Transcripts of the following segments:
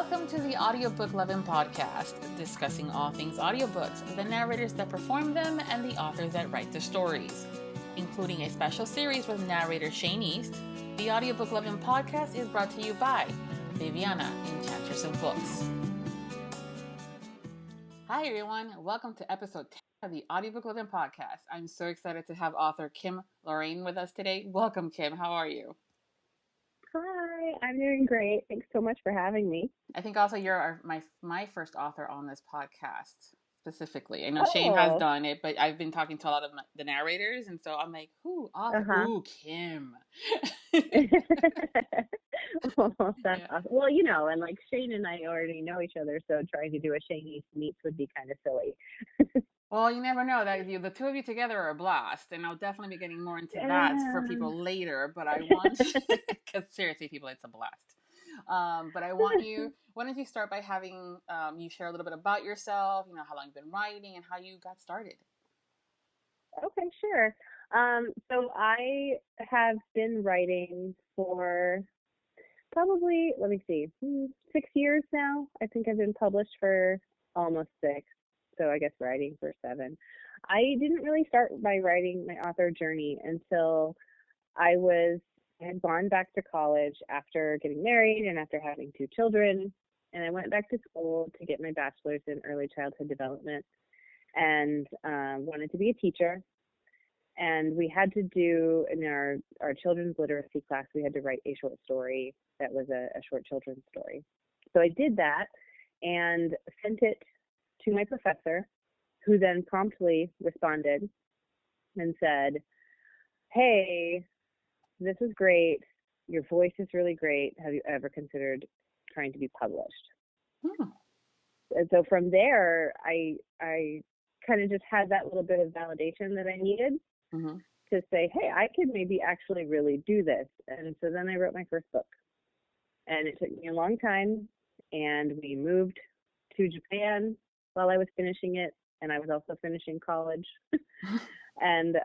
Welcome to the Audiobook Lovin Podcast, discussing all things audiobooks, the narrators that perform them, and the authors that write the stories. Including a special series with Narrator Shane East, the Audiobook Lovin Podcast is brought to you by Viviana, Enchantress of Books. Hi everyone, welcome to episode 10 of the Audiobook Lovin Podcast. I'm so excited to have author Kim Loraine with us today. Welcome, Kim. How are you? Hi, I'm doing great. Thanks so much for having me. I think also you're my first author on this podcast specifically. I know Shane has done it, but I've been talking to a lot of the narrators, and so I'm like, who author? Ooh, Kim. Well, that's awesome. Well, and like Shane and I already know each other, so trying to do a Shane East meets would be kind of silly. Well, you never know. That the two of you together are a blast, and I'll definitely be getting more into that for people later. But I want, because seriously, people, it's a blast. But I want you. Why don't you start by having you share a little bit about yourself? How long you've been writing and how you got started. Okay, sure. So I have been writing for probably, 6 years now. I think I've been published for almost 6. So I guess writing for 7. I didn't really start by writing my author journey until I had gone back to college after getting married and after having 2 children. And I went back to school to get my bachelor's in early childhood development and wanted to be a teacher. And we had to do, in our children's literacy class, we had to write a short story that was a short children's story. So I did that and sent it to my professor, who then promptly responded and said, hey, this is great. Your voice is really great. Have you ever considered trying to be published? And so from there, I kind of just had that little bit of validation that I needed to say, hey, I could maybe actually really do this. And so then I wrote my first book. And it took me a long time. And we moved to Japan while I was finishing it. And I was also finishing college. And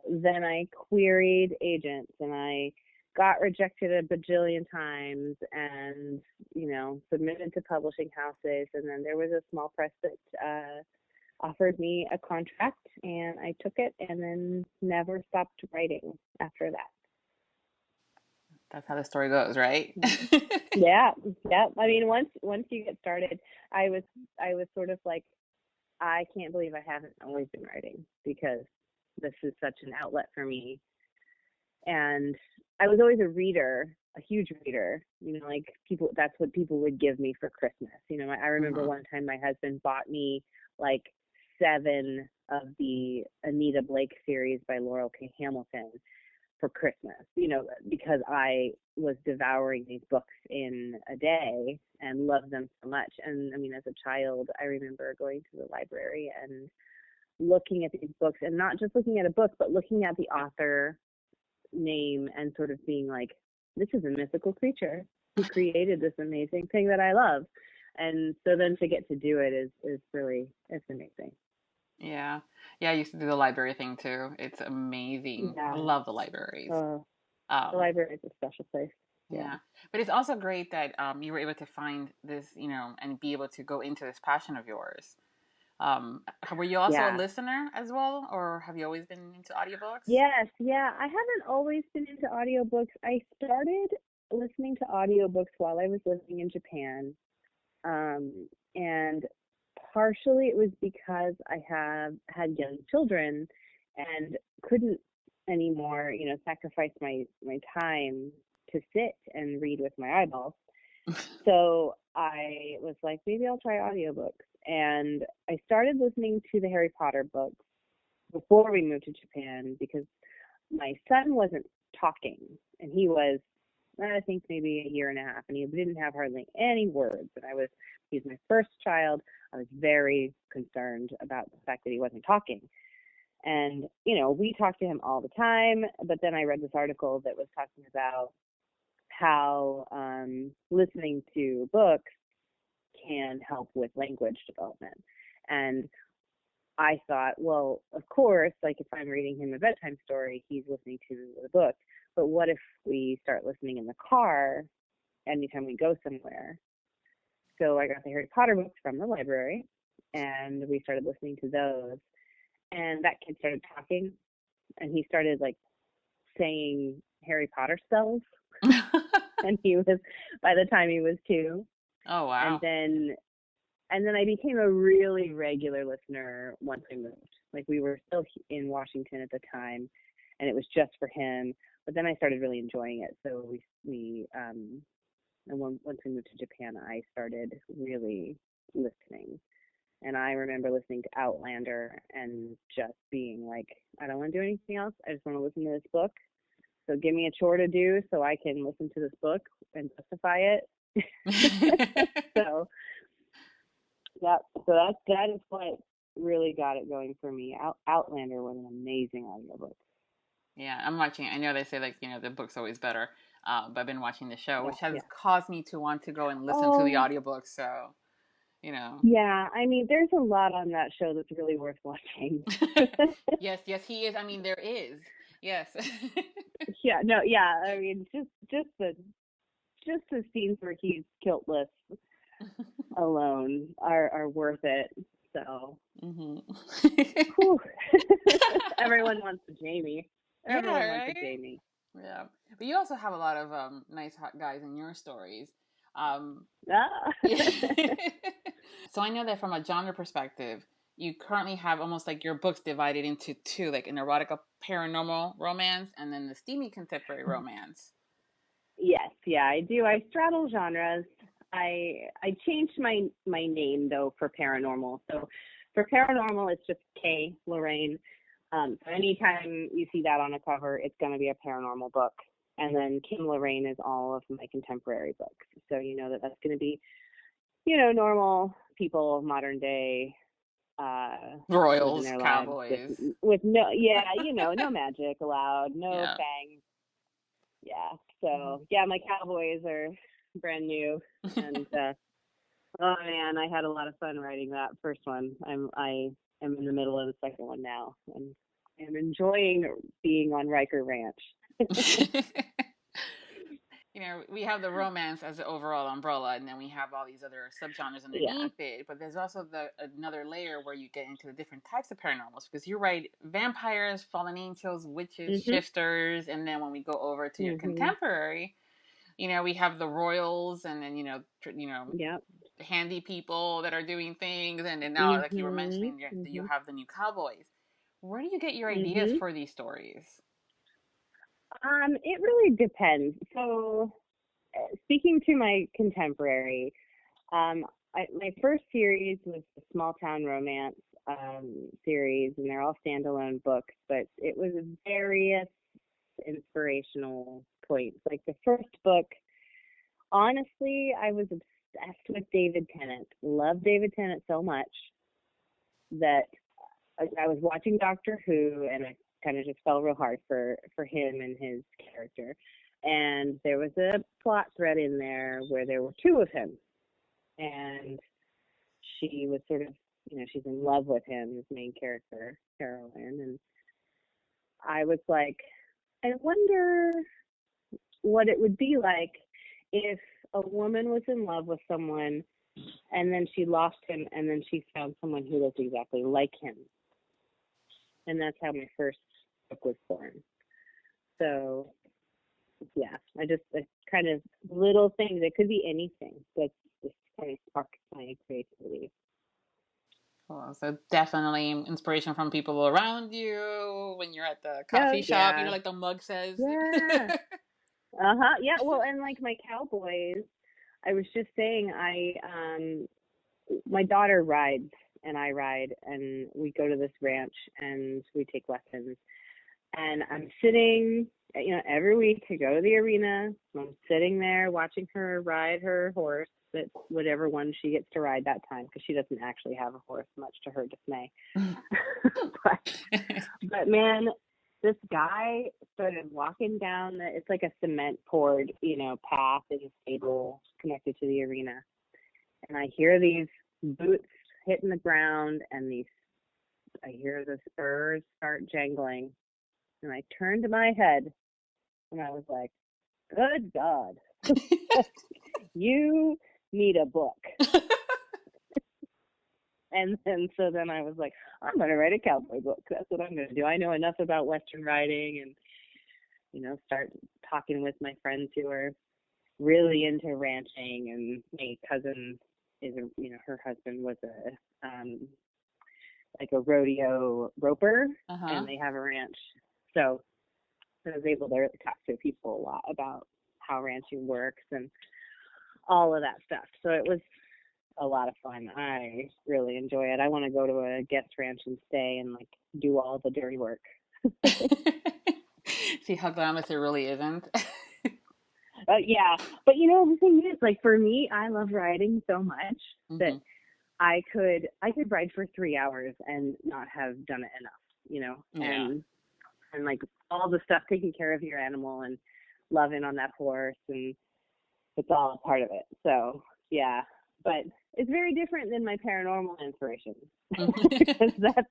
then I queried agents and I got rejected a bajillion times and, submitted to publishing houses. And then there was a small press that offered me a contract and I took it and then never stopped writing after that. That's how the story goes, right? Yeah. I mean, once you get started, I was sort of like, I can't believe I haven't always been writing because this is such an outlet for me. And I was always a reader, a huge reader, like people, that's what people would give me for Christmas. I remember one time my husband bought me like 7 of the Anita Blake series by Laurel K. Hamilton for Christmas, because I was devouring these books in a day and loved them so much. And I mean, as a child, I remember going to the library and looking at these books and not just looking at a book, but looking at the author name and sort of being like, this is a mythical creature who created this amazing thing that I love. And so then to get to do it is really, it's amazing. Yeah. I used to do the library thing too. It's amazing. Yeah. I love the libraries. The library is a special place. Yeah. But it's also great that you were able to find this, and be able to go into this passion of yours. Were you also a listener as well, or have you always been into audiobooks? Yes. Yeah. I haven't always been into audiobooks. I started listening to audiobooks while I was living in Japan. And partially it was because I have had young children and couldn't anymore, sacrifice my time to sit and read with my eyeballs. So I was like, maybe I'll try audiobooks. And I started listening to the Harry Potter books before we moved to Japan because my son wasn't talking and he was, I think maybe a year and a half, and he didn't have hardly any words. And he was my first child. I was very concerned about the fact that he wasn't talking. And, we talked to him all the time, but then I read this article that was talking about how listening to books can help with language development. And I thought, well, of course, like if I'm reading him a bedtime story, he's listening to the book. But what if we start listening in the car anytime we go somewhere? so I got the Harry Potter books from the library, and we started listening to those. And that kid started talking, and he started like saying Harry Potter spells. And he was, by the time he was 2. Oh, And wow. then I became a really regular listener once I moved. Like, we were still in Washington at the time, and it was just for him. But then I started really enjoying it. So and once we moved to Japan, I started really listening. And I remember listening to Outlander and just being like, I don't want to do anything else. I just want to listen to this book. So give me a chore to do so I can listen to this book and justify it. So yeah, so that is what really got it going for me. Outlander was an amazing audiobook. Yeah, I'm watching. I know they say like, the book's always better, but I've been watching the show, Yeah, which has yeah. caused me to want to go and listen to the Oh, audiobook. So, you know. yeah. I mean, there's a lot on that show that's really worth watching. Yes, yes, he is. I mean, there is. Yes. Yeah, no, yeah. I mean, just the scenes where he's kiltless alone are worth it. So, Hmm. whew. Everyone wants a Jamie. Yeah, Everyone wants a right? Jamie. Yeah. But you also have a lot of nice hot guys in your stories. Um, Ah. yeah. So I know that from a genre perspective, you currently have almost like your books divided into two, like an erotica paranormal romance and then the steamy contemporary romance. Yes, yeah, I do. I straddle genres. I changed my name though for paranormal. So for paranormal, it's just K Loraine. So anytime you see that on a cover, it's going to be a paranormal book. And then Kim Loraine is all of my contemporary books. So you know that's going to be, normal people, modern day, living Royals, their lives cowboys. with no, yeah, no magic allowed, no Yeah. fangs. Yeah. Mhm. So yeah, my Cowboys are brand new, and oh man, I had a lot of fun writing that first one. I am in the middle of the second one now, and I'm enjoying being on Riker Ranch. We have the romance as the overall umbrella, and then we have all these other subgenres Yeah. underneath it. But there's also another layer where you get into the different types of paranormals because you write vampires, fallen angels, witches, Mhm. shifters, and then when we go over to your Mhm. contemporary, we have the royals, and then Yep. handy people that are doing things, and then now, like you were Mhm. mentioning, you Mhm. have the new cowboys. Where do you get your ideas Mhm. for these stories? It really depends. So, speaking to my contemporary, my first series was the Small Town Romance series, and they're all standalone books, but it was various inspirational points. Like the first book, honestly, I was obsessed with David Tennant. Loved David Tennant so much that I was watching Doctor Who, and I kind of just fell real hard for him and his character. And there was a plot thread in there where there were 2 of him, and she was sort of, she's in love with him, his main character, Carolyn. And I was like, I wonder what it would be like if a woman was in love with someone and then she lost him and then she found someone who looked exactly like him. And that's how my first book was born. So yeah, I kind of little things. It could be anything that's just kind of sparked my creativity. Cool. So definitely inspiration from people around you when you're at the Oh coffee shop, yeah. like the mug says. Yeah. Uh-huh. Yeah, well, and like my Cowboys, I was just saying my daughter rides and I ride, and we go to this ranch and we take lessons. And I'm sitting, every week to go to the arena. I'm sitting there watching her ride her horse, that whatever one she gets to ride that time, because she doesn't actually have a horse, much to her dismay. but man, this guy started walking down it's like a cement poured, path in the stable connected to the arena. And I hear these boots hitting the ground, and I hear the spurs start jangling. And I turned my head and I was like, good God, you need a book. And then I was like, I'm going to write a cowboy book. That's what I'm going to do. I know enough about Western writing and, start talking with my friends who are really into ranching. And my cousin is, her husband was a rodeo roper, and they have a ranch. So I was able to talk to people a lot about how ranching works and all of that stuff. So it was a lot of fun. I really enjoy it. I want to go to a guest ranch and stay and do all the dirty work. See how glamorous it really isn't. Yeah, but the thing is, for me, I love writing so much that I could write for 3 hours and not have done it enough, and all the stuff, taking care of your animal and loving on that horse, and it's all a part of it. So yeah, but it's very different than my paranormal inspiration. Because that's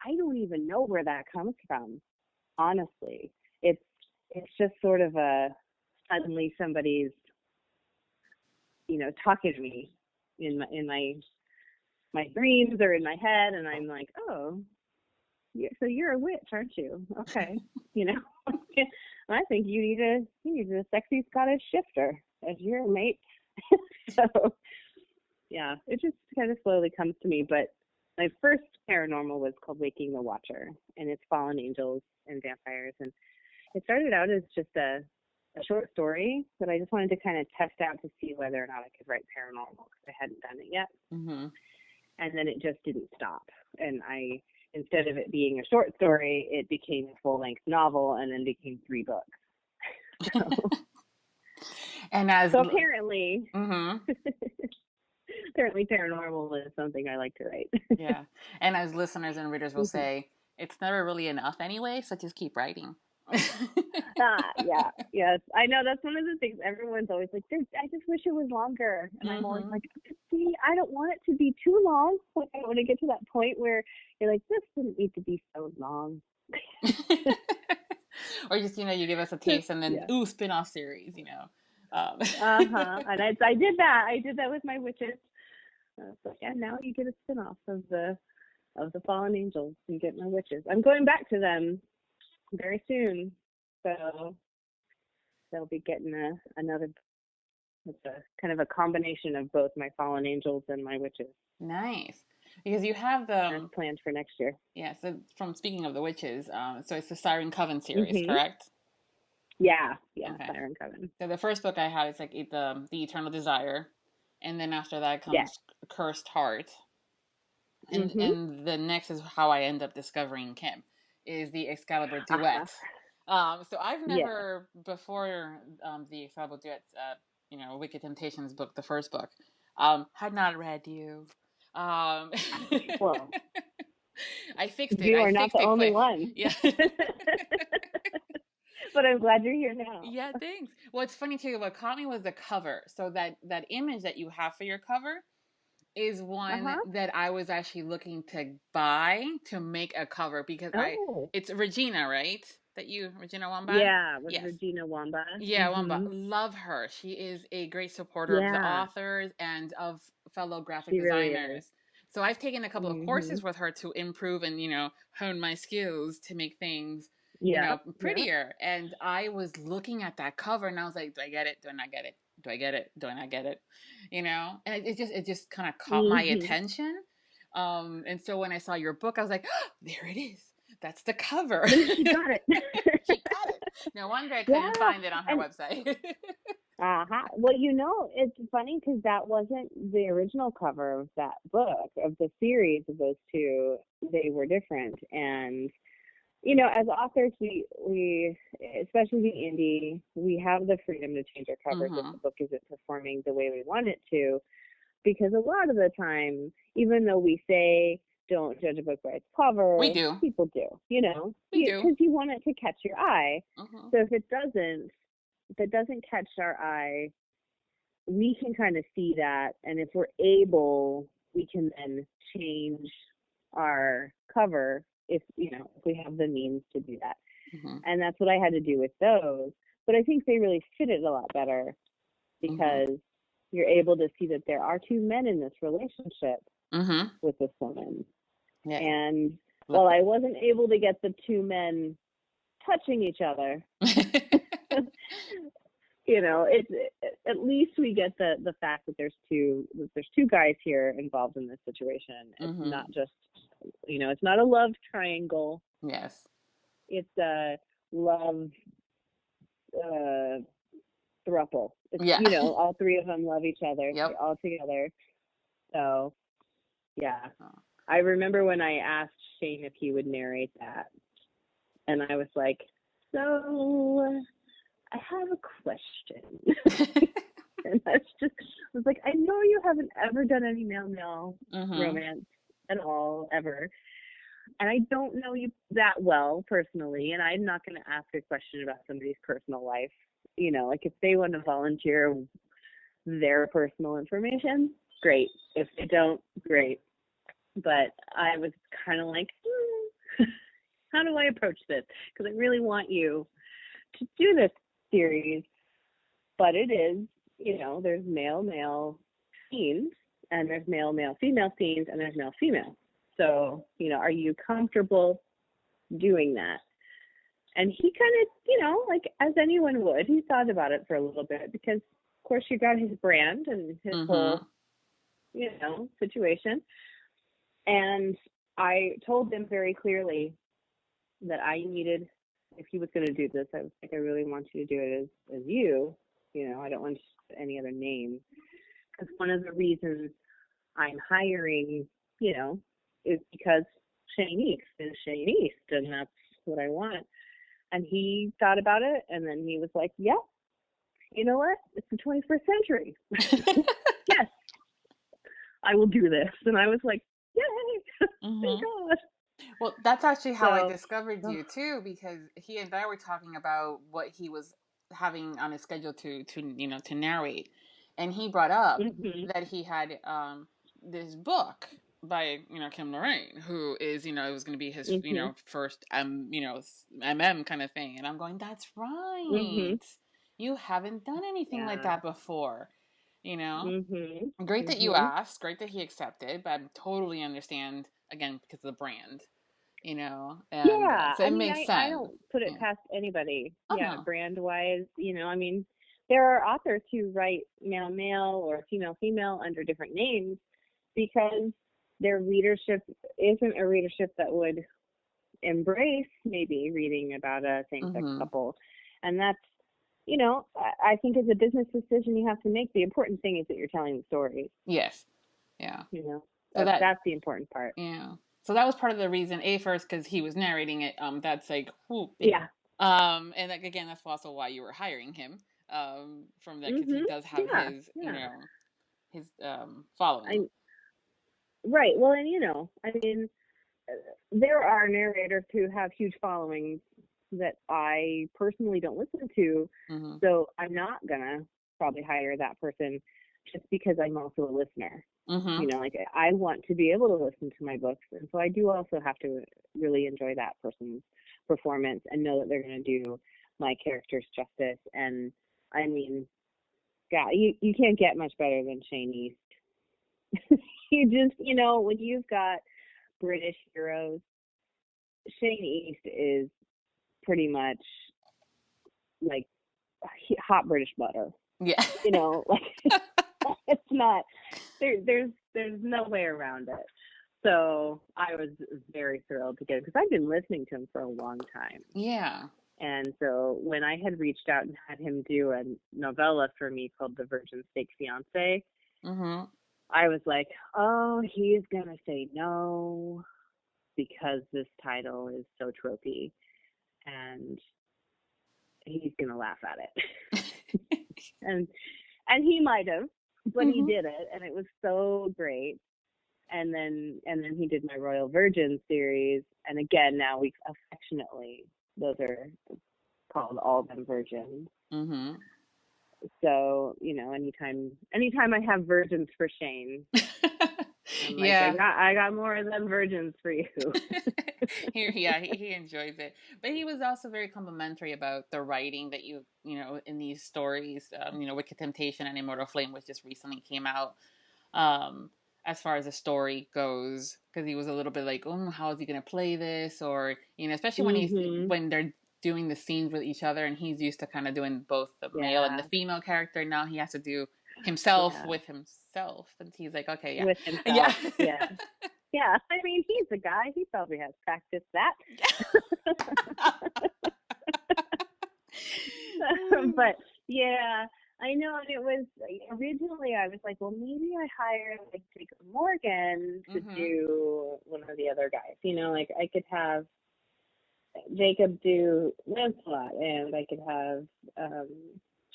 I don't even know where that comes from, honestly. It's just sort of suddenly somebody's talking to me in my dreams or in my head, and I'm like, oh, so you're a witch, aren't you? Okay. I think you need a sexy Scottish shifter as your mate. So yeah, it just kind of slowly comes to me. But my first paranormal was called Waking the Watcher, and it's fallen angels and vampires. And it started out as just a short story that I just wanted to kind of test out to see whether or not I could write paranormal, because I hadn't done it yet. And then it just didn't stop. And instead of it being a short story, it became a full-length novel, and then became 3 books. So apparently, apparently paranormal is something I like to write. Yeah. And as listeners and readers will say, it's never really enough anyway, so just keep writing. Yes. I know, that's one of the things everyone's always like, I just wish it was longer. And I'm always like, see, I don't want it to be too long. I want to get to that point where you're like, this didn't need to be so long. Or just, you give us a taste and then, spin-off series, And I did that. I did that with my witches. So yeah, now you get a spin-off of the fallen angels. You get my witches. I'm going back to them very soon, so they'll be getting another. It's a kind of a combination of both my fallen angels and my witches. Nice, because you have That's planned for next year. Yeah. So from speaking of the witches, so it's the Siren Coven series, correct? Yeah, okay. Siren Coven. So the first book I had is the Eternal Desire, and then after that comes Cursed Heart, and the next is how I end up discovering Kim, is the Excalibur Duet. So I've never before the Excalibur Duet, Wicked Temptations book, the first book, had not read you. Well, I fixed it. You are not the only one. Yeah. But I'm glad you're here now. Yeah, thanks. Well, it's funny too. What caught me was the cover. So that image that you have for your cover is one that I was actually looking to buy to make a cover, because it's Regina, right? Regina Wamba? Yeah, Regina Wamba. Yeah, Wamba. Love her. She is a great supporter of the authors and of fellow graphic designers. Really, so I've taken a couple of courses with her to improve and, hone my skills to make things, prettier. And I was looking at that cover and I was like, do I get it? Do I not get it? Do I get it? Do I not get it? And it just kind of caught my attention. And so when I saw your book, I was like, oh, there it is. That's the cover. She got it. She got it. No wonder I couldn't find it on her website. Well, it's funny because that wasn't the original cover of that book, of the series of those two. They were different. And, as authors, we especially the indie, we have the freedom to change our covers if the book isn't performing the way we want it to. Because a lot of the time, even though we say, don't judge a book by its cover, we do. People do, we do. Because you want it to catch your eye. So if it doesn't catch our eye, we can kind of see that. And if we're able, we can then change our cover if we have the means to do that. And that's what I had to do with those. But I think they really fit it a lot better because you're able to see that there are two men in this relationship with this woman. Yeah. And while I wasn't able to get the two men touching each other, it's at least we get the fact that there's two guys here involved in this situation. It's not just, it's not a love triangle. Yes. It's a love throuple. It's, all three of them love each other. Yep. They're all together. So, yeah. I remember when I asked Shane if he would narrate that, and I was like, so I have a question. And I was like, I know you haven't ever done any male romance at all, ever. And I don't know you that well personally, and I'm not going to ask a question about somebody's personal life. Like if they want to volunteer their personal information, great. If they don't, great. But I was kind of like, how do I approach this? Because I really want you to do this series, but it is, there's male scenes, and there's male-female scenes, and there's male-female. So, are you comfortable doing that? And he kind of, like as anyone would, he thought about it for a little bit because, of course, you got his brand and his whole, situation. And I told him very clearly that I needed, if he was going to do this, I was like, I really want you to do it as you. I don't want any other name. Because one of the reasons I'm hiring, is because Shane East is Shane East, and that's what I want. And he thought about it, and then he was like, yeah, you know what? It's the 21st century. Yes, I will do this. And I was like, yay, thank God. Well, that's actually how I discovered you, too, because he and I were talking about what he was having on his schedule to narrate. And he brought up that he had this book by Kim Loraine, who is it was going to be his first MM kind of thing, and I'm going, that's right, you haven't done anything like that before, great that you asked, great that he accepted, but I totally understand again because of the brand, and so it makes sense. I don't put it past anybody. Brand wise, there are authors who write male or female under different names because their readership isn't a readership that would embrace maybe reading about a same-sex couple. And that's, I think as a business decision you have to make. The important thing is that you're telling the story. Yes. Yeah. So that's the important part. Yeah. So that was part of the reason, first, because he was narrating it. That's like, yeah. And like, again, that's also why you were hiring him. From that, because he does have his, his following. Right. Well, and there are narrators who have huge followings that I personally don't listen to, so I'm not gonna probably hire that person just because I'm also a listener. Like I want to be able to listen to my books, and so I do also have to really enjoy that person's performance and know that they're going to do my characters justice. And I mean, God, you can't get much better than Shane East. You just, when you've got British heroes, Shane East is pretty much like hot British butter. Yeah. Like it's not, there's no way around it. So I was very thrilled to get it because I've been listening to him for a long time. Yeah. And so when I had reached out and had him do a novella for me called The Virgin Steak Fiancé, I was like, oh, he's going to say no because this title is so tropey. And he's going to laugh at it. and he might have, but he did it. And it was so great. And then he did my Royal Virgin series. And again, now we affectionately, those are called All Them Virgins. So, anytime I have virgins for Shane, I'm like, Yeah. I got more of them virgins for you. He enjoys it, but he was also very complimentary about the writing that in these stories. Wicked Temptation and Immortal Flame, which just recently came out. Um, as far as the story goes, because he was a little bit like, oh, how is he going to play this, or especially when they're doing the scenes with each other, and he's used to kind of doing both the male and the Yeah. female character. Now he has to do himself Yeah. with himself, and he's like, okay, yeah, With yeah. himself. Yeah. Yeah. I mean, he's a guy. He probably has practiced that. But yeah, I know. And it was originally, I was like, well, maybe I hire like Jacob Morgan to do one of the other guys. Like I could have Jacob do Lancelot, and I could have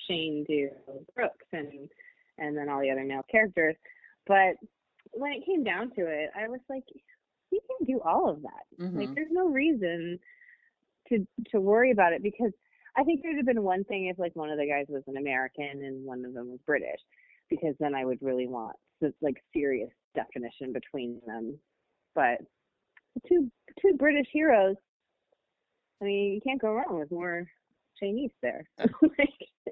Shane do Brooks, and then all the other male characters. But when it came down to it, I was like, he can do all of that. Like, there's no reason to worry about it, because I think there'd have been one thing if like one of the guys was an American and one of them was British, because then I would really want this like serious definition between them. But two British heroes, I mean, you can't go wrong with more Shane East there.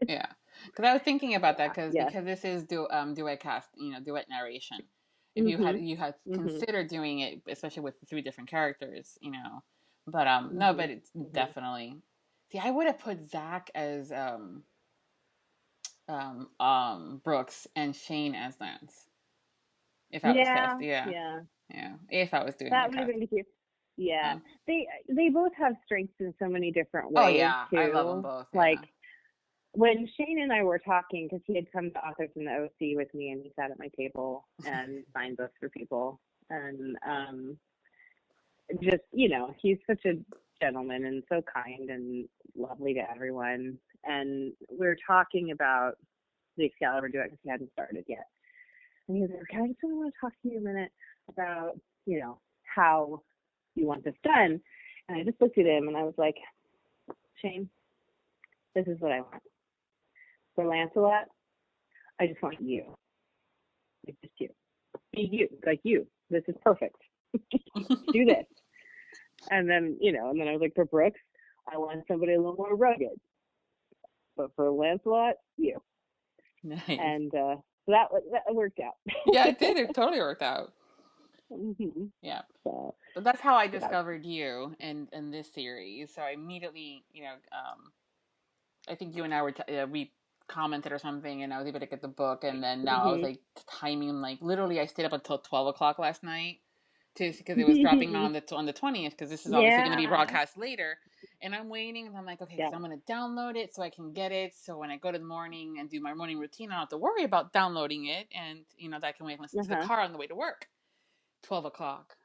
Yeah, because I was thinking about that because Yeah. this is duet cast, duet narration. If you had considered doing it, especially with the three different characters, but no, but it's definitely. See, I would have put Zach as Brooks and Shane as Lance if I was cast. Yeah, if I was doing that that would have cast. been cute. Yeah, they both have strengths in so many different Oh ways yeah, too. I love them both. Yeah. Like when Shane and I were talking, because he had come to Authors in the OC with me, and he sat at my table and signed books for people, and just he's such a gentleman and so kind and lovely to everyone. And we were talking about the Excalibur duet because he hadn't started yet, and he was like, I just really want to talk to you a minute about how you want this done. And I just looked at him and I was like, Shane, this is what I want. For Lancelot, I just want you. Like, just you. Be you. Like you. This is perfect. Do this. And then, and then I was like, for Brooks, I want somebody a little more rugged. But for Lancelot, you. Nice. And so that worked out. Yeah, it did. It totally worked out. Yeah. So that's how I discovered you in this series. So I immediately, I think you and I were we commented or something, and I was able to get the book, and then now I was like timing, like literally I stayed up until 12 o'clock last night because it was dropping on the 20th, because this is obviously going to be broadcast later, and I'm waiting, and I'm like, okay, so I'm going to download it so I can get it, so when I go to the morning and do my morning routine, I don't have to worry about downloading it, and that I can wait and listen to the car on the way to work. 12 o'clock,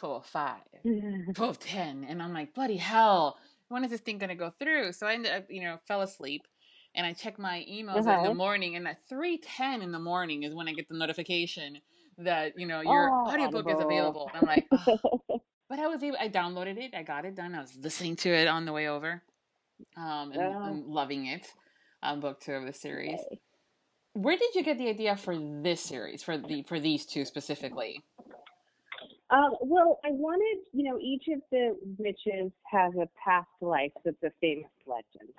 12:05, 12:10, and I'm like, bloody hell, when is this thing going to go through? So I ended up, fell asleep, and I checked my emails in the morning, and at 3:10 in the morning is when I get the notification that, your audiobook is available. And I'm like, oh. But I downloaded it, I got it done, I was listening to it on the way over, and loving it, book 2 of the series. Okay. Where did you get the idea for this series, for these two specifically? Well, I wanted, each of the witches has a past life that's a famous legend.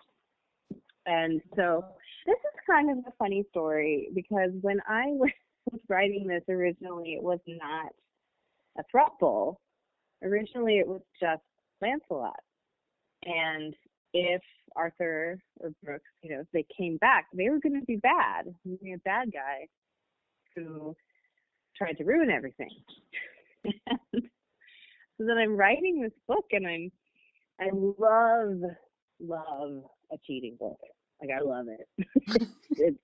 And so this is kind of a funny story, because when I was writing this originally, it was not a throuple. Originally, it was just Lancelot. And if Arthur or Brooks, if they came back, they were going to be bad. A bad guy who tried to ruin everything. And so then I'm writing this book, and I love a cheating book. Like, I love it. It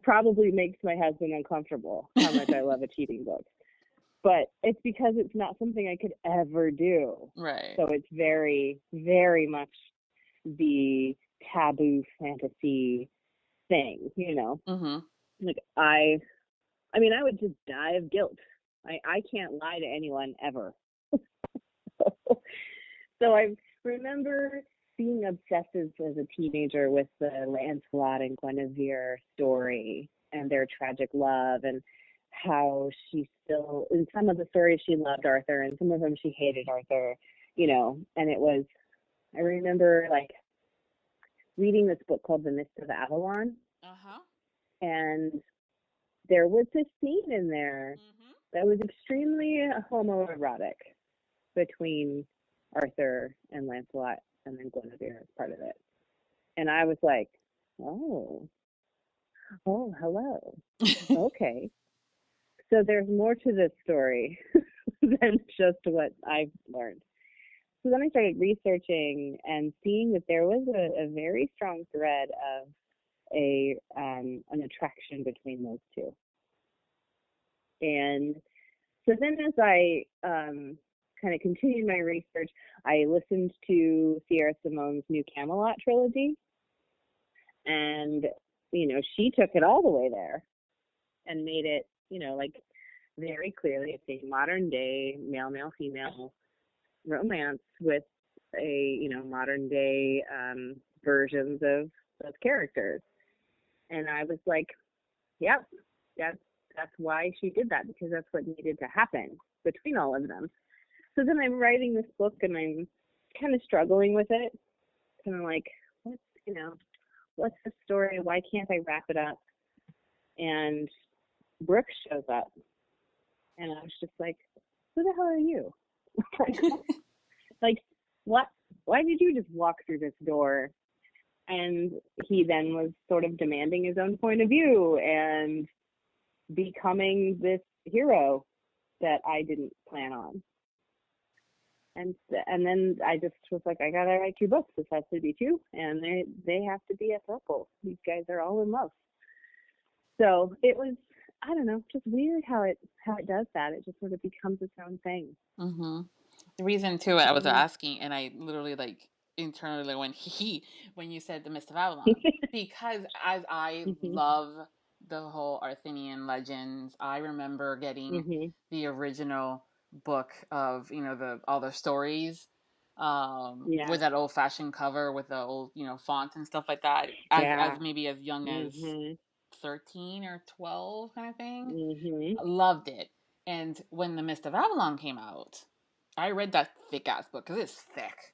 probably makes my husband uncomfortable how much I love a cheating book. But it's because it's not something I could ever do. Right. So it's very, very much the taboo fantasy thing, Like, I would just die of guilt. I can't lie to anyone ever. So I remember being obsessive as a teenager with the Lancelot and Guinevere story and their tragic love, and how she still, in some of the stories she loved Arthur, and some of them she hated Arthur, you know, and it was, I remember like reading this book called The Mist of Avalon, Uh-huh. and there was this scene in there Mm-hmm. that was extremely homoerotic between Arthur and Lancelot, and then Guinevere as part of it. And I was like, oh, hello. Okay. So there's more to this story than just what I've learned. So then I started researching and seeing that there was a very strong thread of an attraction between those two. And so then as I kind of continued my research, I listened to Sierra Simone's new Camelot trilogy. And, you know, she took it all the way there and made it, you know, like very clearly it's a modern day male, female romance with a, you know, modern day versions of those characters. And I was like, yep, that's why she did that, because that's what needed to happen between all of them. So then I'm writing this book and I'm kind of struggling with it. Kind of like, what's the story? Why can't I wrap it up? And Brooke shows up. And I was just like, who the hell are you? Like, what? Why did you just walk through this door? And he then was sort of demanding his own point of view and becoming this hero that I didn't plan on. And then I just was like, I gotta write 2 books. This has to be 2, and they have to be a couple. These guys are all in love. So it was, I don't know, just weird how it does that. It just sort of becomes its own thing. Mm-hmm. The reason too, I was asking, and I literally like internally when you said The Mist of Avalon, because as I love the whole Arthurian legends, I remember getting the original book of, you know, all the stories, with that old fashioned cover with the old, you know, font and stuff like that, as maybe as young as 13 or 12 kind of thing. Loved it. And when The Mist of Avalon came out, I read that thick ass book because it's thick,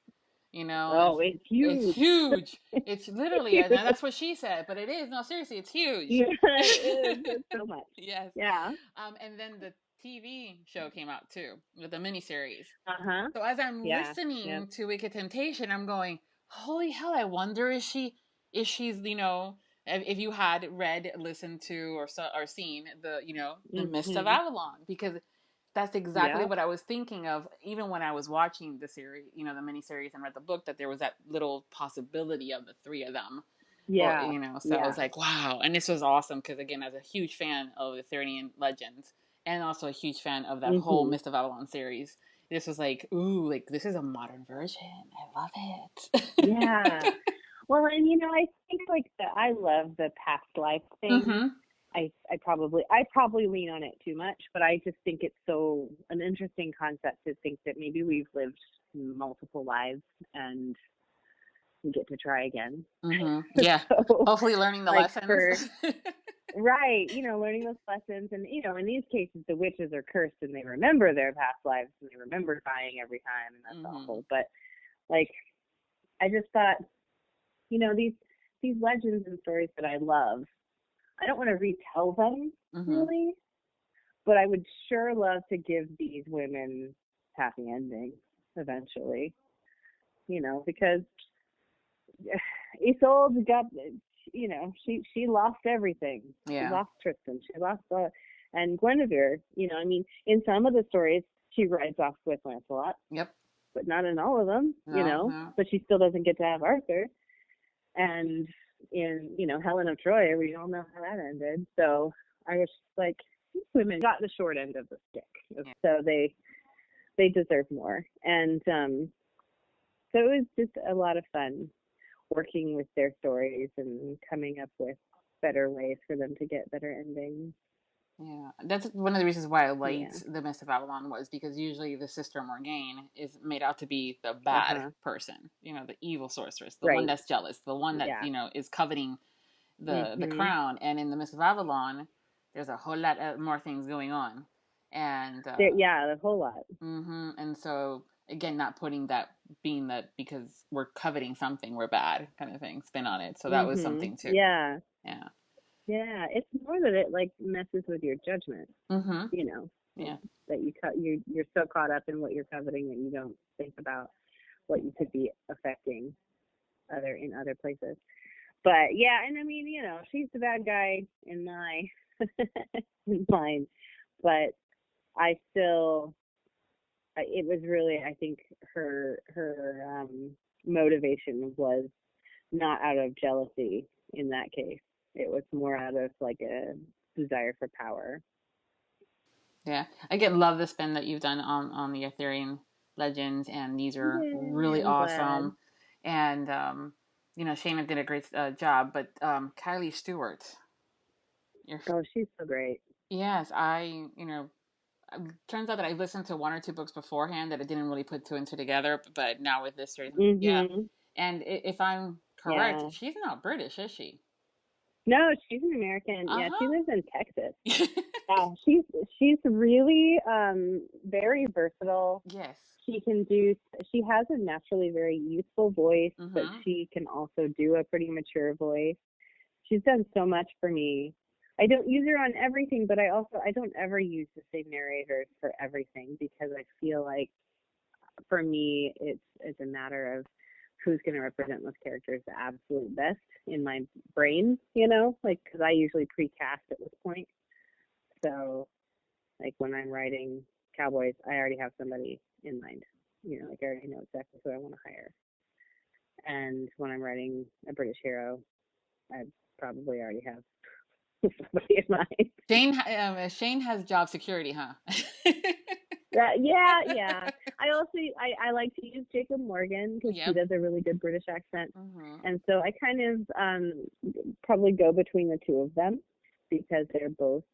you know. Oh, it's huge. It's huge. It's literally, and that's what she said, but it is. No, seriously, it's huge. Yeah, it is. It's so much. Yes. Yeah. And then the TV show came out too, with the miniseries. Uh-huh. So as I'm listening to Wicked Temptation, I'm going, holy hell, I wonder if she's, you know, if you had read, listened to, or seen the, you know, the Mist of Avalon, because that's exactly what I was thinking of, even when I was watching the series, you know, the miniseries, and read the book, that there was that little possibility of the 3 of them. Yeah. Or, you know, so I was like, wow. And this was awesome because, again, as a huge fan of the Arthurian legends, and also a huge fan of that whole Mist of Avalon series, this was like, ooh, like this is a modern version. I love it. Yeah. Well, and you know, I think like I love the past life thing. I probably lean on it too much, but I just think it's so an interesting concept to think that maybe we've lived multiple lives and we get to try again. Yeah. So, hopefully learning the lessons. Right. You know, learning those lessons. And, you know, in these cases, the witches are cursed and they remember their past lives and they remember dying every time. And that's awful. But, like, I just thought, you know, these legends and stories that I love, I don't want to retell them, really. But I would sure love to give these women happy endings eventually. You know, because Isolde got, you know, she lost everything. Yeah. She lost Tristan. She lost and Guinevere, you know, I mean, in some of the stories, she rides off with Lancelot. Yep. But not in all of them, you know. But she still doesn't get to have Arthur. And in, you know, Helen of Troy, we all know how that ended. So I was just like, these women got the short end of the stick. So they deserve more. And so it was just a lot of fun working with their stories and coming up with better ways for them to get better endings. Yeah, that's one of the reasons why I liked The Mist of Avalon, was because usually the Sister Morgane is made out to be the bad person, you know, the evil sorceress, the one that's jealous, the one that, you know, is coveting the crown. And in The Mist of Avalon, there's a whole lot more things going on, and a whole lot. and so again, not putting that being that because we're coveting something, we're bad kind of thing spin on it. So that was something too. Yeah. Yeah. Yeah, it's more that it like messes with your judgment. You know, Yeah. that you're so caught up in what you're coveting that you don't think about what you could be affecting in other places. But yeah, and I mean, you know, she's the bad guy in mine, but I still, it was really, I think her motivation was not out of jealousy in that case. It was more out of like a desire for power. Yeah, again, love the spin that you've done on the Arthurian legends, and these are really I'm awesome. glad. And you know, Shayna did a great job, but Kylie Stewart, Oh, she's so great. yes, you know, turns out that I listened to one or two books beforehand that I didn't really put two and two together, but now with this series, yeah. And if I'm correct, Yeah. she's not British, is she? No, she's an American. Yeah, she lives in Texas. Yeah, she's really very versatile. yes. She has a naturally very youthful voice, but Mm-hmm. she can also do a pretty mature voice. She's done so much for me. I don't use her on everything, but I don't ever use the same narrators for everything because I feel like for me it's a matter of who's going to represent those characters the absolute best in my brain, you know, like because I usually precast at this point. So like when I'm writing cowboys, I already have somebody in mind, you know, like I already know exactly who I want to hire. And when I'm writing a British hero, I probably already have somebody in mind. Shane has job security, huh? Yeah. I like to use Jacob Morgan because he does a really good British accent, and so I kind of probably go between the two of them because they're both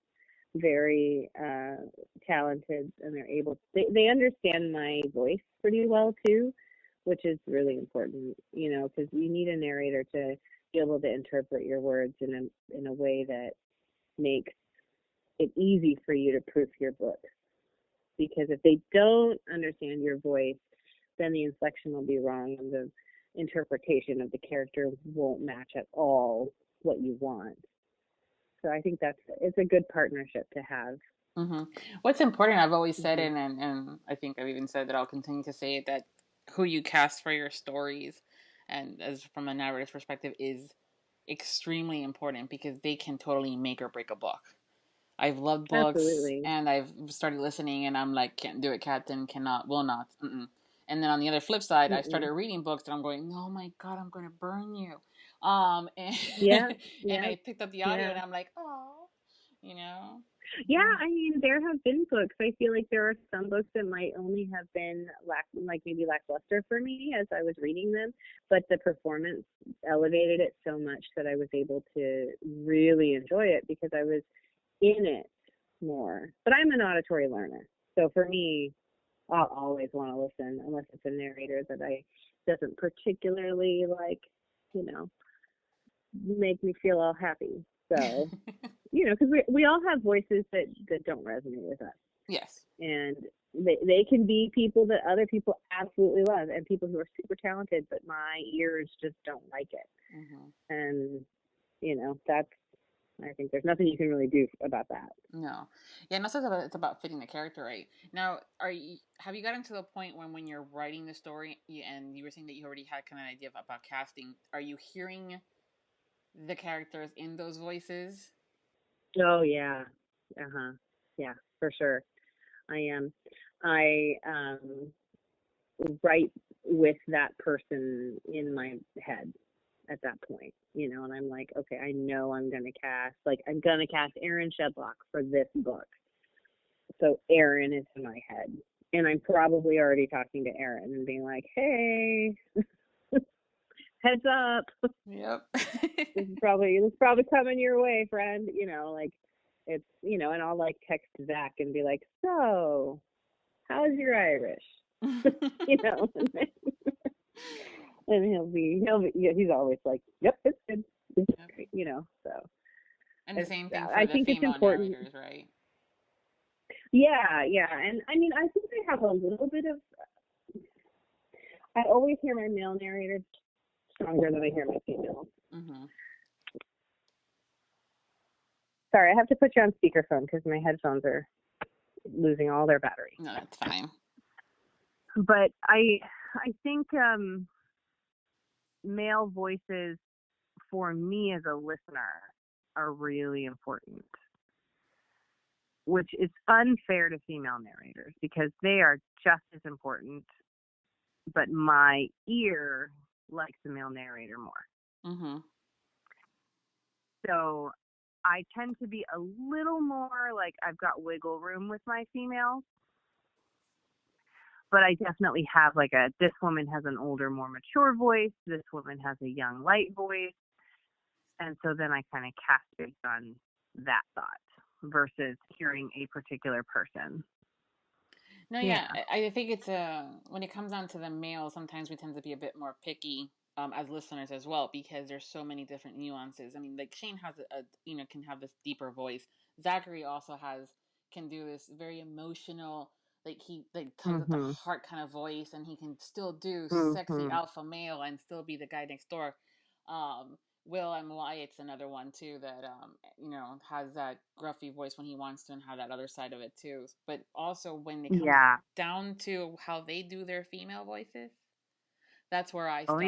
very talented and they understand my voice pretty well too, which is really important, you know, because you need a narrator to be able to interpret your words in a way that makes it easy for you to proof your book. Because if they don't understand your voice, then the inflection will be wrong and the interpretation of the character won't match at all what you want. So I think it's a good partnership to have. What's important, I've always said it, and I think I've even said that I'll continue to say it, that who you cast for your stories, and as from a narrator's perspective, is extremely important because they can totally make or break a book. I've loved books. Absolutely. And I've started listening and I'm like, can't do it, Captain, cannot, will not. And then on the other flip side, I started reading books and I'm going, oh my God, I'm going to burn you. And, and I picked up the audio and I'm like, oh, you know. Yeah, I mean, there have been books. I feel like there are some books that might only have been maybe lackluster for me as I was reading them, but the performance elevated it so much that I was able to really enjoy it because I was in it more. But I'm an auditory learner, so for me, I'll always want to listen unless it's a narrator that I doesn't particularly like, you know, make me feel all happy. So, you know, because we all have voices that don't resonate with us. Yes. And they can be people that other people absolutely love and people who are super talented, but my ears just don't like it. And, you know, I think there's nothing you can really do about that. No. Yeah, and also it's about fitting the character right. Now, have you gotten to the point when you're writing the story and you were saying that you already had kind of an idea about casting, are you hearing the characters in those voices? Oh yeah. Yeah, for sure. I am. I write with that person in my head at that point, you know, and I'm like, okay, I know I'm going to cast Aaron Shedlock for this book. So Aaron is in my head. And I'm probably already talking to Aaron and being like, hey, heads up. Yep. This is probably coming your way, friend. You know, like it's, you know, and I'll like text Zach and be like, so how's your Irish? You know, and he'll be he's always like, yep, it's good. It's great, you know, so And the same thing for I the think it's female important. narrators, right? Yeah, and I mean, I think I have a little bit of. I always hear my male narrators stronger than I hear my female. Mm-hmm. Sorry, I have to put you on speakerphone because my headphones are losing all their battery. No, that's fine. But I think male voices for me as a listener are really important, which is unfair to female narrators because they are just as important, but my ear likes the male narrator more. Mm-hmm. So I tend to be a little more like I've got wiggle room with my females, but I definitely have like this woman has an older, more mature voice. This woman has a young, light voice. And so then I kind of cast based on that thought versus hearing a particular person. No, yeah, I think it's when it comes down to the male, sometimes we tend to be a bit more picky as listeners as well because there's so many different nuances. I mean, like Shane has can have this deeper voice. Zachary also can do this very emotional, like he like tugs at the heart kind of voice, and he can still do sexy alpha male and still be the guy next door. Will and Wyatt's another one too that has that gruffy voice when he wants to and have that other side of it too. But also when it comes down to how they do their female voices, that's where I start.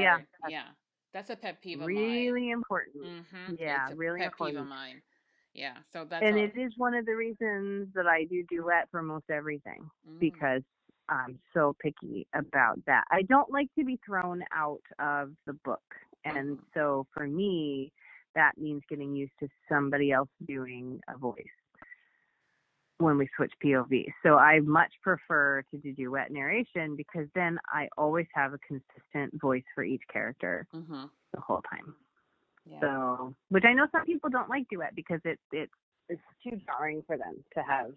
Yeah, that's a pet peeve of mine. Really important. Mm-hmm. Yeah, it's a really pet important. peeve of mine. Yeah, so that's and it is one of the reasons that I do duet for most everything because I'm so picky about that. I don't like to be thrown out of the book. And so for me, that means getting used to somebody else doing a voice when we switch POV. So I much prefer to do duet narration because then I always have a consistent voice for each character the whole time. Yeah. So, which I know some people don't like duet because it's too jarring for them to have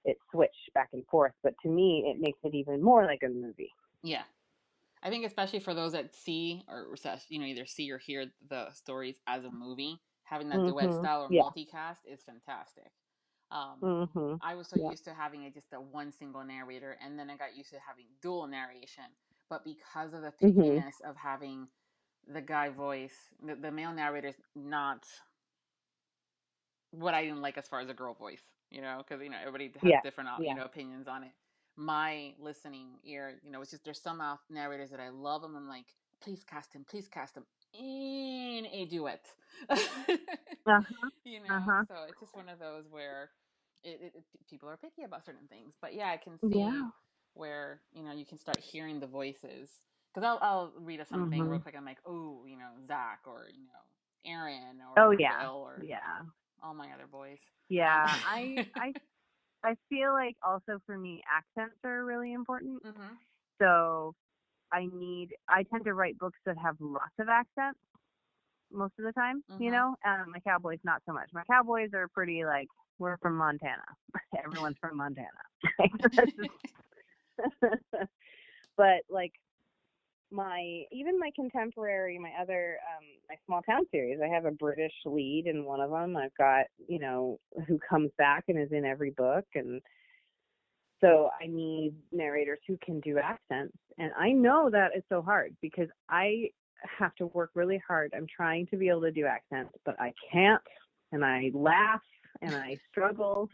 it switch back and forth. But to me, it makes it even more like a movie. Yeah. I think especially for those that see or either see or hear the stories as a movie, having that duet style or multicast is fantastic. I was so used to having just a one single narrator, and then I got used to having dual narration. But because of the pickiness of having the guy voice, the male narrator is not what I didn't like as far as a girl voice, because everybody has different opinions on it. My listening ear, it's just there's some narrators that I love them. I'm like, please cast him in a duet. So it's just one of those where people are picky about certain things. But yeah, I can see where you can start hearing the voices. Because I'll read something real quick. I'm like, oh, Zach or Aaron or Will or all my other boys. Yeah, I feel like also for me, accents are really important. So I tend to write books that have lots of accents most of the time, my cowboys, not so much. My cowboys are pretty like, we're from Montana. Everyone's from Montana. But like even my contemporary, my other, my small town series, I have a British lead in one of them. I've got, who comes back and is in every book. And so I need narrators who can do accents. And I know that is so hard because I have to work really hard. I'm trying to be able to do accents, but I can't. And I laugh and I struggle.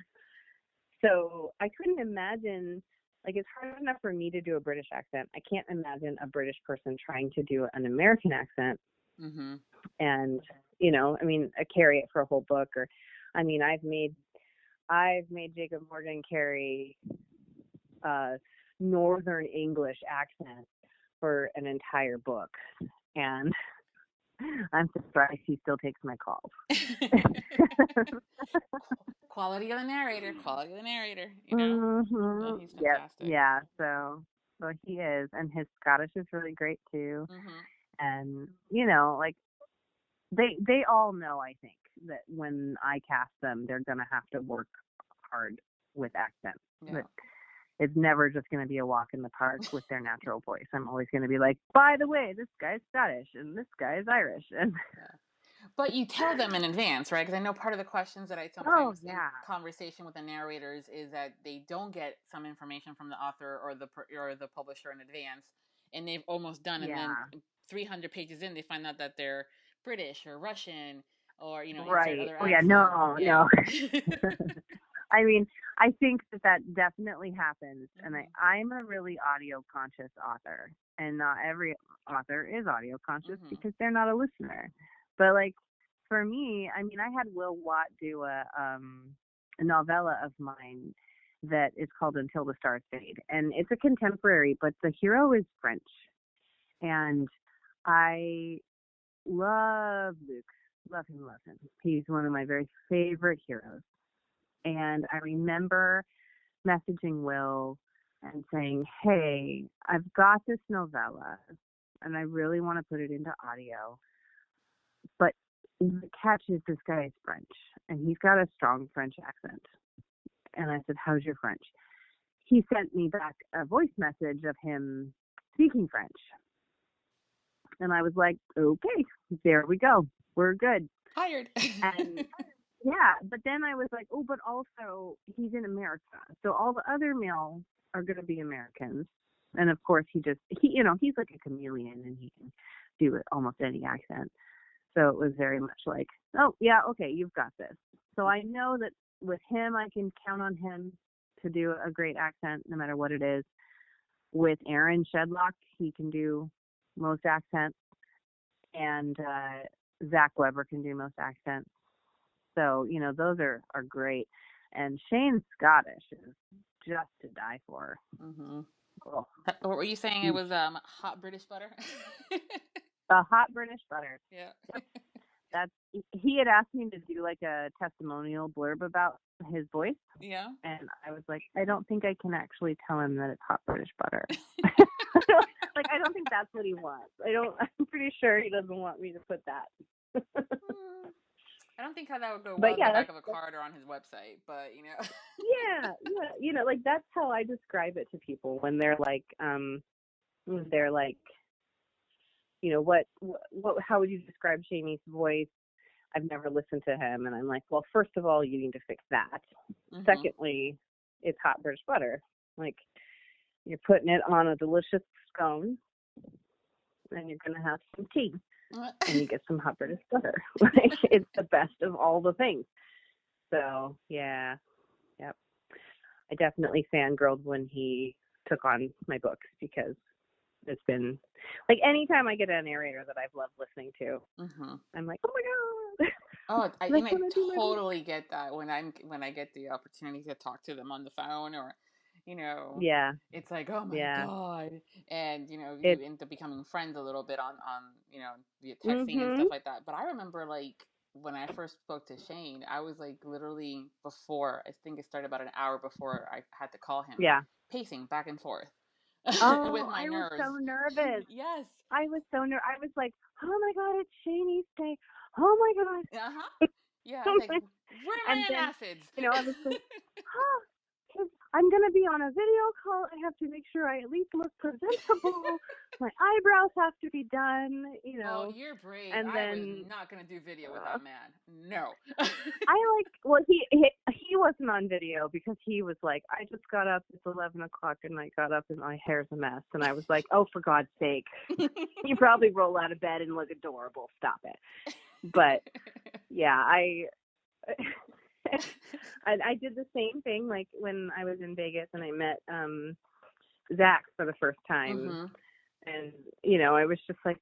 So I couldn't imagine, like, it's hard enough for me to do a British accent. I can't imagine a British person trying to do an American accent. And, I carry it for a whole book. Or, I've made Jacob Morgan carry Northern English accent for an entire book. And I'm surprised he still takes my calls. Quality of the narrator. Mm-hmm. He's fantastic. Yeah. So he is, and his Scottish is really great too. And like they all know, I think, that when I cast them, they're gonna have to work hard with accents. But it's never just gonna be a walk in the park with their natural voice. I'm always gonna be like, by the way, this guy's Scottish and this guy is Irish. And But you tell them in advance, right? Because I know part of the questions that I Oh, sometimes in yeah. conversation with the narrators is that they don't get some information from the author or the publisher in advance, and they've almost done, and then Yeah. 300 pages in, they find out that they're British or Russian or insert Right. other Oh, yeah. accent. No, Yeah. no. I mean, I think that definitely happens. And Mhm. I'm a really audio conscious author. And not every author is audio conscious Mhm. because they're not a listener. But like for me, I mean, I had Will Watt do a novella of mine that is called Until the Stars Fade. And it's a contemporary, but the hero is French. And I love Luke. Love him, love him. He's one of my very favorite heroes. And I remember messaging Will and saying, hey, I've got this novella and I really want to put it into audio. But the catch is this guy is French and he's got a strong French accent. And I said, how's your French? He sent me back a voice message of him speaking French. And I was like, okay, there we go. We're good. Hired. And yeah, but then I was like, oh, but also he's in America. So all the other males are going to be Americans. And of course he's like a chameleon and he can do it almost any accent. So it was very much like, oh yeah, okay, you've got this. So I know that with him, I can count on him to do a great accent no matter what it is. With Aaron Shedlock, he can do most accents. And Zach Weber can do most accents. So, those are great. And Shane's Scottish is just to die for. Mhm. Oh, What were you saying? It was hot British butter. the hot British butter. Yeah. Yep. He had asked me to do like a testimonial blurb about his voice. Yeah. And I was like, I don't think I can actually tell him that it's hot British butter. Like, I don't think that's what he wants. I'm pretty sure he doesn't want me to put that. I don't think how that would go well But on the yeah, back of a card or on his website, but yeah, like that's how I describe it to people when they're like, what, how would you describe Shane East's voice? I've never listened to him, and I'm like, well, first of all, you need to fix that. Mhm. Secondly, it's hot British butter. Like, you're putting it on a delicious scone, and you're gonna have some tea, and you get some hot British butter. Like, it's the best of all the things. So yeah, yep. I definitely fangirled when he took on my books because it's been like anytime I get a narrator that I've loved listening to, I'm like, oh my god. Oh, I totally book? get that when I get the opportunity to talk to them on the phone or, Yeah, it's like, oh my yeah. God, and you It's end up becoming friends a little bit on via texting and mhm. stuff like that. But I remember like when I first spoke to Shane, I was like literally before I think it started about an hour before I had to call him, Yeah. pacing back and forth with Oh, my I was nerves. so nervous. Yes. I was so nervous. I was like, oh my god, it's Shane East Day. Oh my Uh huh. god. Yeah, I was like, where am And I then, on acids? I was like, oh, 'cause I'm going to be on a video call. I have to make sure I at least look presentable. My eyebrows have to be done, Oh, you're brave. And I was then, not going to do video with that man. No. he wasn't on video because he was like, I just got up. It's 11 o'clock and I got up and my hair's a mess. And I was like, oh, for God's sake. You probably roll out of bed and look adorable. Stop it. But yeah, I did the same thing like when I was in Vegas and I met Zach for the first time. And I was just like,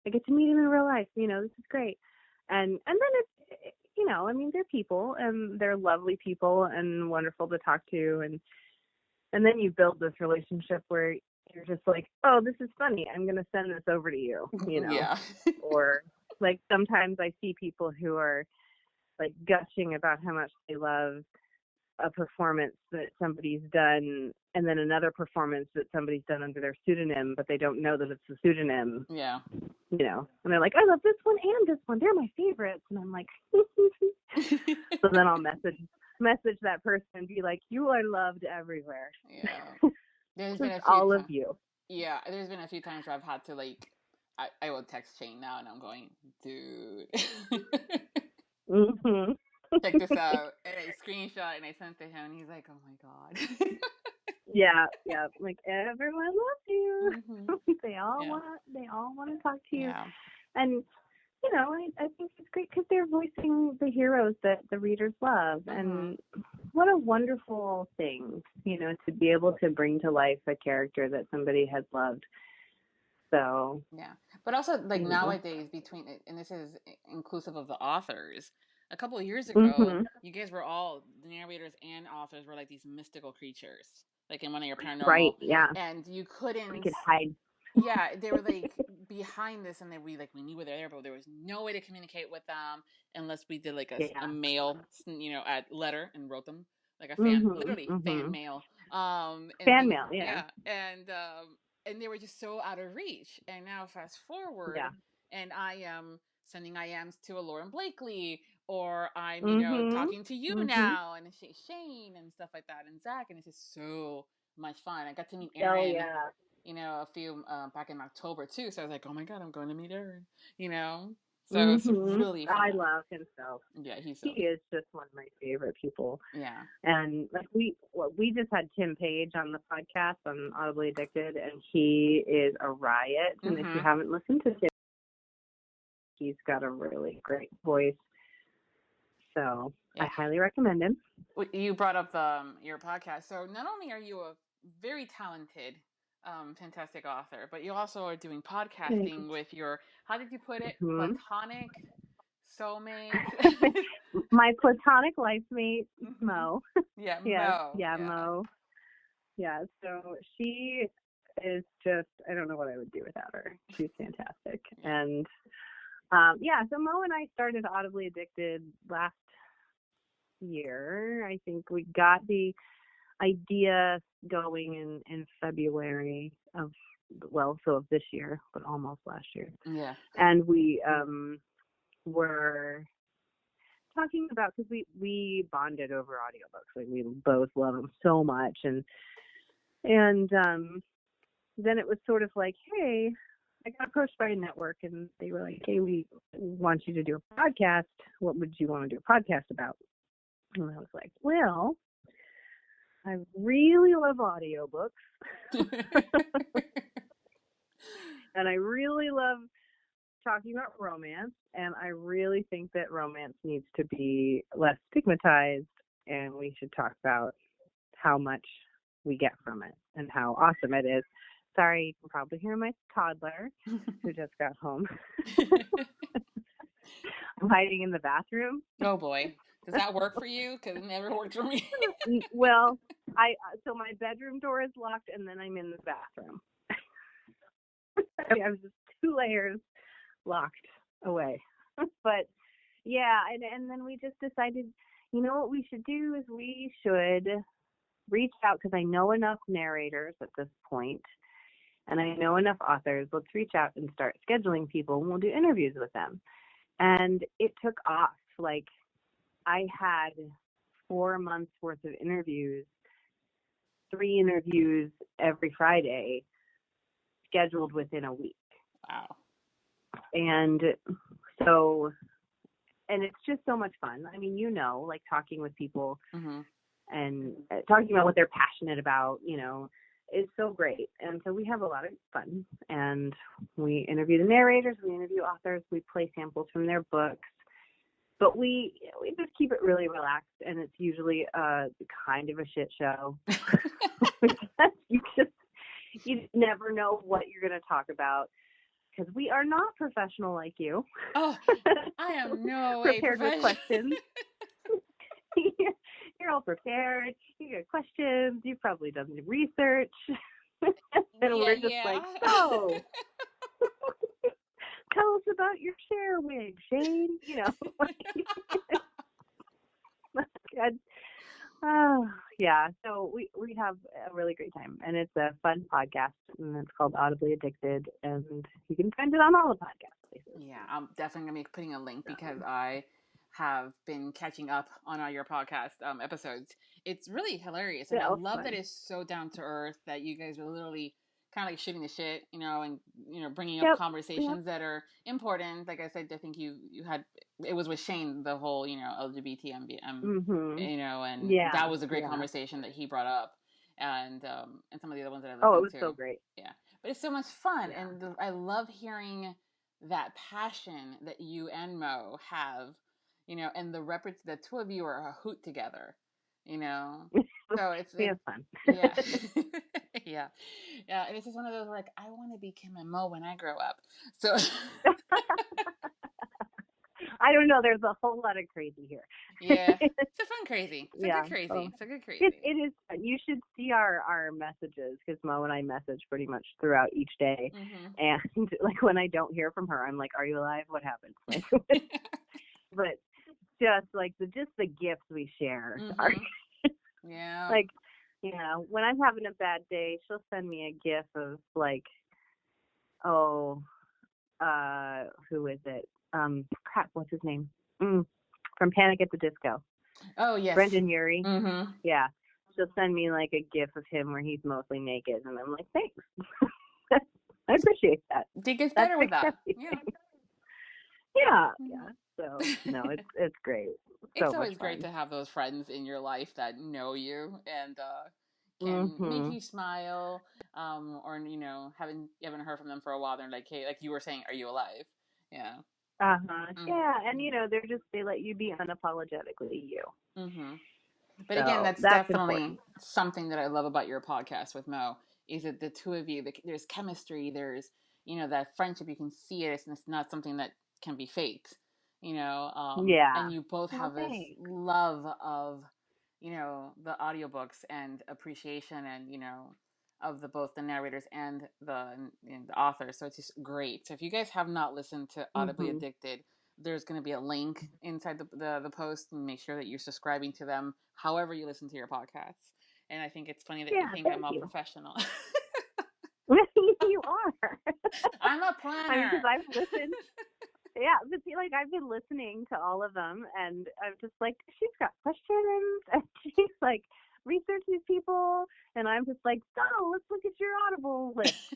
I get to meet him in real life. This is great. And then it's I mean, they're people and they're lovely people and wonderful to talk to, and then you build this relationship where you're just like, oh, this is funny. I'm going to send this over to you, Yeah. Or like sometimes I see people who are like gushing about how much they love a performance that somebody's done and then another performance that somebody's done under their pseudonym, but they don't know that it's a pseudonym. Yeah. And they're like, I love this one and this one. They're my favorites. And I'm like, so then I'll message that person and be like, you are loved everywhere. Yeah. There's been a few all of you. Yeah, there's been a few times where I've had to like I will text Shane now, and I'm going, dude. Mm-hmm. Check this out. And I screenshot and I sent to him, and he's like, oh my God. Yeah. Like, everyone loves you. Mm-hmm. They all Yeah. want to talk to you. Yeah. And, I think it's great because they're voicing the heroes that the readers love. Mm-hmm. And what a wonderful thing, to be able to bring to life a character that somebody has loved. So. Yeah. But also, like, nowadays, and this is inclusive of the authors, a couple of years ago, you guys were all, the narrators and authors were like these mystical creatures, like in one of your paranormal. Right, yeah. And you couldn't. We could hide. Yeah, they were like behind this, and we knew were there, but there was no way to communicate with them unless we did like a mail, at letter and wrote them like a fan, literally fan mail. And fan things, mail, yeah. And they were just so out of reach. And now fast forward, and I am sending IMs to a Lauren Blakely, or I'm talking to you now, and Shane and stuff like that, and Zach, and it's just so much fun. I got to meet Aaron. Oh yeah. A few back in October too. So I was like, oh my God, I'm going to meet Aaron. So it's really fun. I love him so. Yeah, he is just one of my favorite people. Yeah. And like we just had Tim Page on the podcast on Audibly Addicted, and he is a riot. And if you haven't listened to Tim, he's got a really great voice. So I highly recommend him. You brought up your podcast. So not only are you a very talented, fantastic author, but you also are doing podcasting with your, how did you put it? Platonic soulmate? My platonic life mate, Mo. Yeah, Mo. Yeah, Mo. Yeah, so she is just, I don't know what I would do without her. She's fantastic. And so Mo and I started Audibly Addicted last year. I think we got the idea going in February of this year, but almost last year. Yeah. And we were talking about, because we bonded over audiobooks. Like, we both love them so much, and then it was sort of like, hey, I got approached by a network, and they were like, hey, we want you to do a podcast. What would you want to do a podcast about? And I was like, well, I really love audiobooks. And I really love talking about romance. And I really think that romance needs to be less stigmatized. And we should talk about how much we get from it and how awesome it is. Sorry, you can probably hear my toddler who just got home. I'm hiding in the bathroom. Oh boy. Does that work for you? Because it never worked for me. Well, so my bedroom door is locked, and then I'm in the bathroom. I have just 2 layers locked away. But yeah, and then we just decided, what we should do is we should reach out, because I know enough narrators at this point, and I know enough authors. Let's reach out and start scheduling people, and we'll do interviews with them. And it took off. Like, I had 4 months worth of interviews, 3 interviews every Friday, scheduled within a week. Wow. And so, and it's just so much fun. I mean, like talking with people and talking about what they're passionate about, is so great. And so we have a lot of fun, and we interview the narrators, we interview authors, we play samples from their books, but we just keep it really relaxed, and it's usually kind of a shit show. You never know what you're going to talk about, because we are not professional like you. Oh, I am no way prepared with questions. You're all prepared. You got questions. You've probably done the research. And we're just like, so tell us about your share wig, Shane. Yeah. So we have a really great time, and it's a fun podcast, and it's called Audibly Addicted, and you can find it on all the podcast places. Yeah, I'm definitely gonna be putting a link, because I have been catching up on all your podcast episodes. It's really hilarious, and I love that it's so down to earth, that you guys are literally kind of like shooting the shit, and bringing up Yep. conversations that are important. Like I said, I think you had it was with Shane, the whole LGBT and Yeah. that was a great conversation that he brought up, and some of the other ones that I Oh, listened it was to. so great. Yeah, but it's so much fun, Yeah. and I love hearing that passion that you and Mo have, and the two of you are a hoot together, So We have fun. yeah, yeah, yeah, and it's just one of those like I want to be Kim and Mo when I grow up. So I don't know. There's a whole lot of crazy here. yeah, it's a fun crazy. It's a Yeah. good crazy. It's a good It crazy. is fun. You should see our messages, because Mo and I message pretty much throughout each day. Mm-hmm. And like when I don't hear from her, I'm like, "Are you alive? What happened?" Like, but just like the gifts we share are Yeah. like, when I'm having a bad day, she'll send me a gif of like, oh, who is it? Crap, what's his name? From Panic at the Disco. Oh yes. Brendan Urie. Mm-hmm. Yeah. She'll send me like a gif of him where he's mostly naked, and I'm like, thanks. I appreciate that. It gets better with that. Yeah. Yeah. Yeah. So no, it's great. It's So always much great fun. to have those friends in your life that know you and can make you smile, or haven't heard from them for a while. They're like, hey, like you were saying, are you alive? Yeah. Yeah, and they let you be unapologetically you. But again, So that's definitely important. something that I love about your podcast with Mo is that the two of you, there's chemistry, there's that friendship. You can see it. It's not something that can be faked. Yeah. And you both Well, have this thanks. love of the audiobooks and appreciation and of both the narrators and the authors. So it's just great. So if you guys have not listened to Audibly Addicted, there's going to be a link inside the post, and make sure that you're subscribing to them however you listen to your podcasts. And I think it's funny that you think I'm all professional. You are. I'm a I mean, planner. because I've listened. Yeah, but see, like I've been listening to all of them, and I'm just like, she's got questions, and she's like researches people, and I'm just like, so let's look at your Audible list.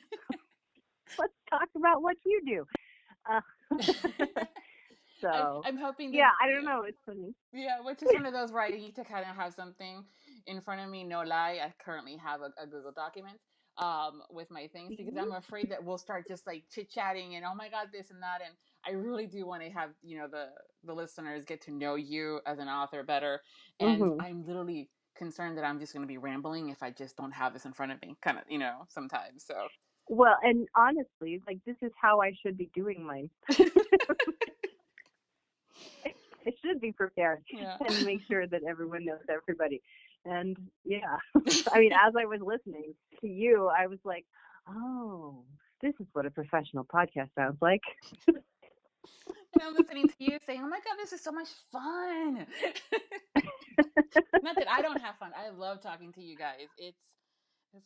Let's talk about what you do. So I'm hoping that, yeah, I don't know. It's funny. Yeah, which is one of those where I need to kind of have something in front of me. No lie, I currently have a Google document with my things, because I'm afraid that we'll start just like chit chatting and oh my god this and that, and I really do want to have the listeners get to know you as an author better, and I'm literally concerned that I'm just going to be rambling if I just don't have this in front of me, kind of sometimes. So well, and honestly, like this is how I should be doing mine. I should be prepared and make sure that everyone knows everybody. And yeah, I mean, as I was listening to you, I was like, oh, this is what a professional podcast sounds like. And I'm listening to you saying, oh my god, this is so much fun. Not that I don't have fun. I love talking to you guys. It's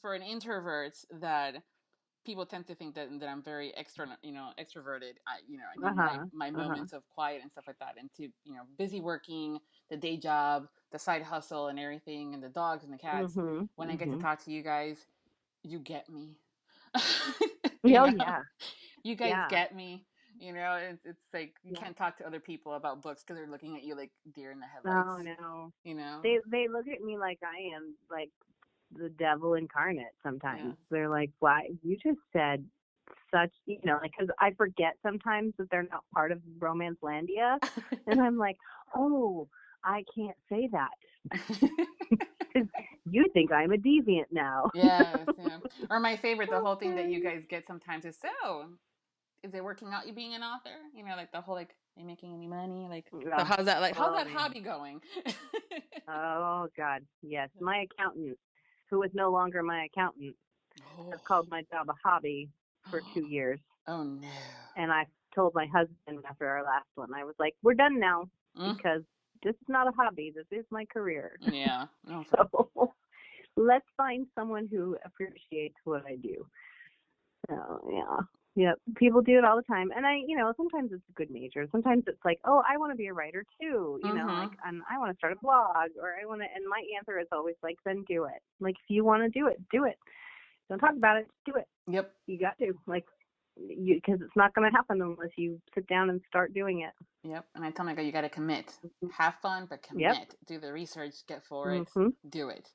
for an introvert that people tend to think that I'm very extroverted. I need my moments of quiet and stuff like that, and to busy working, the day job, the side hustle, and everything, and the dogs and the cats. When I get to talk to you guys, you get me. You guys get me. It's like you can't talk to other people about books because they're looking at you like deer in the headlights. Oh no, they look at me like I am like the devil incarnate sometimes. Yeah. They're like, why? You just said such, like, because I forget sometimes that they're not part of Romance Landia. And I'm like, oh, I can't say that. Because you think I'm a deviant now. Yes, yeah. Or my favorite, the whole thing that you guys get sometimes is, so, is it working out you being an author? Like the whole, like, are you making any money? Like, so how's that, like, how's that hobby going? Oh, God, yes. My accountant, who is no longer my accountant, has called my job a hobby for 2 years. Oh, no. And I told my husband after our last one, I was like, we're done now, because this is not a hobby. This is my career. Yeah. Oh, so let's find someone who appreciates what I do. So, yeah. Yep. People do it all the time. And I, sometimes it's a good nature. Sometimes it's like, oh, I want to be a writer too. Like, I want to start a blog, or and my answer is always like, then do it. Like, if you want to do it, do it. Don't talk about it. Just do it. Yep. You got to, like, because it's not going to happen unless you sit down and start doing it. Yep. And I tell my guy, you got to commit. Have fun, but commit. Yep. Do the research, get for it, do it.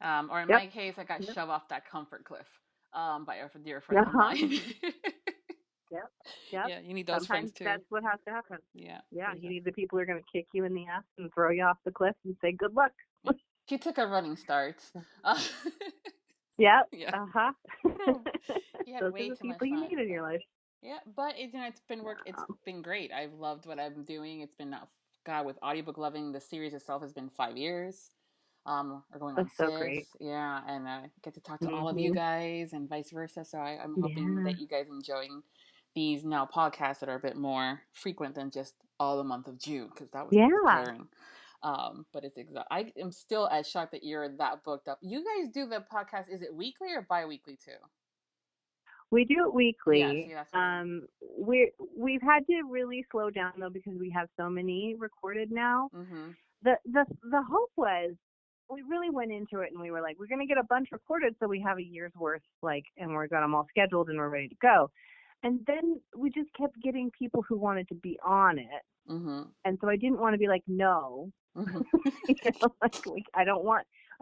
Or in my case, I got shoved off that comfort cliff by a dear friend of mine. Yep. Yeah, you need those friends too. That's what has to happen. Yeah. Yeah, you need the people who are going to kick you in the ass and throw you off the cliff and say good luck. She took a running start. Yeah. Yeah. Those are the people you need in your life. Yeah, but it's been work. It's been great. I've loved what I'm doing. It's been with Audiobook Lovin, the series itself has been 5 years. We're going on 6. So great. Yeah, and I get to talk to all of you guys and vice versa. So I'm hoping that you guys enjoying these now podcasts that are a bit more frequent than just all the month of June, because that was tiring. But it's I am still as shocked that you're that booked up. You guys do the podcast, is it weekly or bi-weekly too? We do it weekly. Yeah, see, that's we've had to really slow down though because we have so many recorded now. The hope was, we really went into it and we were like, we're going to get a bunch recorded so we have a year's worth, and we've got them all scheduled and we're ready to go. And then we just kept getting people who wanted to be on it. And so I didn't want to be like, no. I'm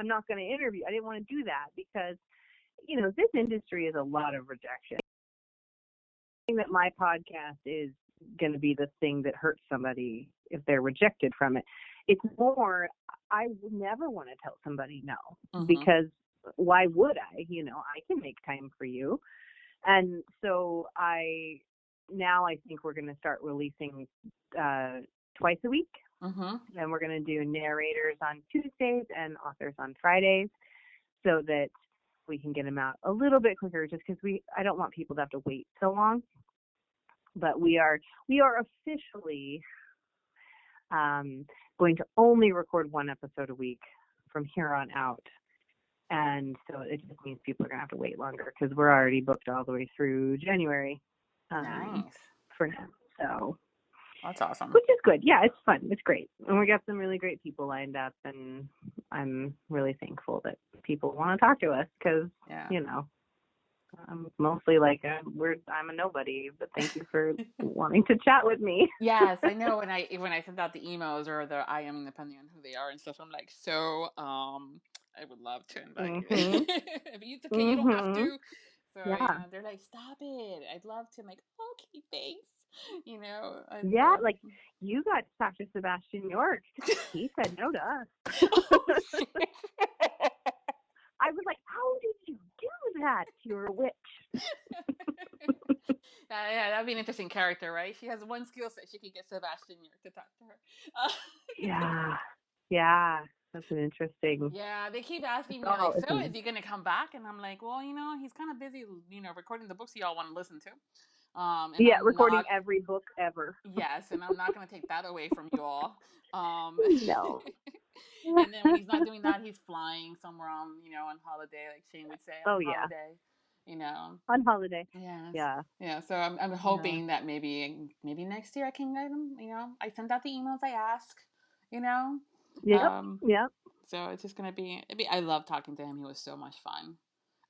not going to interview. I didn't want to do that because, this industry is a lot of rejection. I think that my podcast is going to be the thing that hurts somebody if they're rejected from it. It's more, I would never want to tell somebody no, because why would I? I can make time for you. And so I think we're going to start releasing twice a week. And we're going to do narrators on Tuesdays and authors on Fridays so that we can get them out a little bit quicker, just because I don't want people to have to wait so long. But we are officially going to only record one episode a week from here on out. And so it just means people are going to have to wait longer because we're already booked all the way through January. Nice. For now. So that's awesome. Which is good. Yeah, it's fun. It's great. And we got some really great people lined up, and I'm really thankful that people want to talk to us because, I'm mostly like, I'm a nobody, but thank you for wanting to chat with me. Yes, I know. When I send out the emails or the IM, depending on who they are and stuff, I'm like, so, I would love to invite you. But it's okay, you don't have to. So, they're like, stop it. I'd love to. I'm like, okay, thanks. You got to talk to Sebastian York. He said no to us. I was like, how did you do that? You're a witch. Yeah, that'd be an interesting character, right? She has one skill set. She could get Sebastian York to talk to her. Yeah. That's an interesting. Yeah, they keep asking me, like, so is he going to come back? And I'm like, well, he's kind of busy, recording the books y'all want to listen to. Recording every book ever. Yes, and I'm not going to take that away from you all. No. And then when he's not doing that, he's flying somewhere on holiday, like Shane would say, holiday. On holiday. Yes. Yeah. So I'm hoping that maybe next year I can get him. I send out the emails I ask. Yep. So it's just gonna be. I love talking to him. He was so much fun.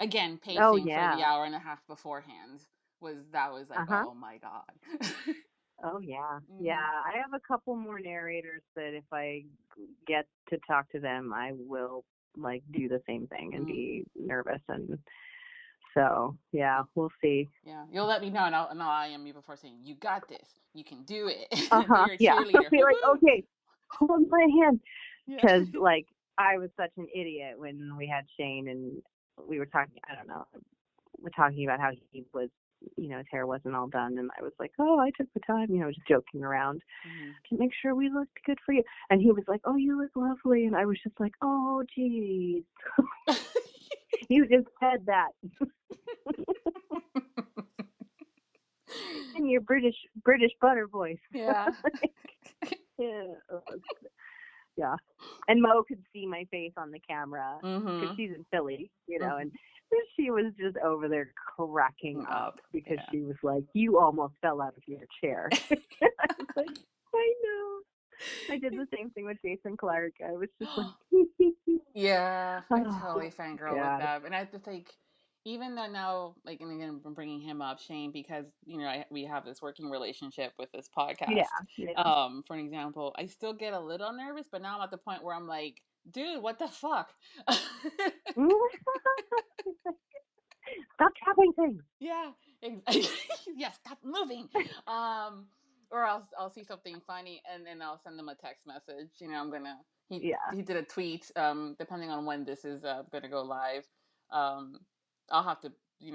Again, pacing for the hour and a half beforehand was like, oh my god. Oh yeah. Yeah. I have a couple more narrators that if I get to talk to them, I will do the same thing and be nervous, and so yeah, we'll see. Yeah, you'll let me know, and I'll IM you before saying you got this, you can do it. Yeah. I'll be like, okay, hold my hand, because I was such an idiot when we had Shane and we were talking. I don't know. We're talking about how he was. His hair wasn't all done, and I was like, oh, I took the time, just joking around to make sure we looked good for you. And he was like, oh, you look lovely. And I was just like, oh, geez. You just said that. In your British butter voice. Yeah. Yeah. And Mo could see my face on the camera because she's in Philly, and she was just over there cracking up because she was like, you almost fell out of your chair. I was like, I know. I did the same thing with Jason Clark. I was just like, yeah, I totally fangirl with that. And I have to think, even though now, like, and again, I'm bringing him up, Shane, because, we have this working relationship with this podcast. Yeah. For an example, I still get a little nervous, but now I'm at the point where I'm like, dude, what the fuck? Stop tapping things. Yeah, yeah, stop moving. Or I'll see something funny and then I'll send them a text message. He did a tweet. Depending on when this is gonna go live, I'll have to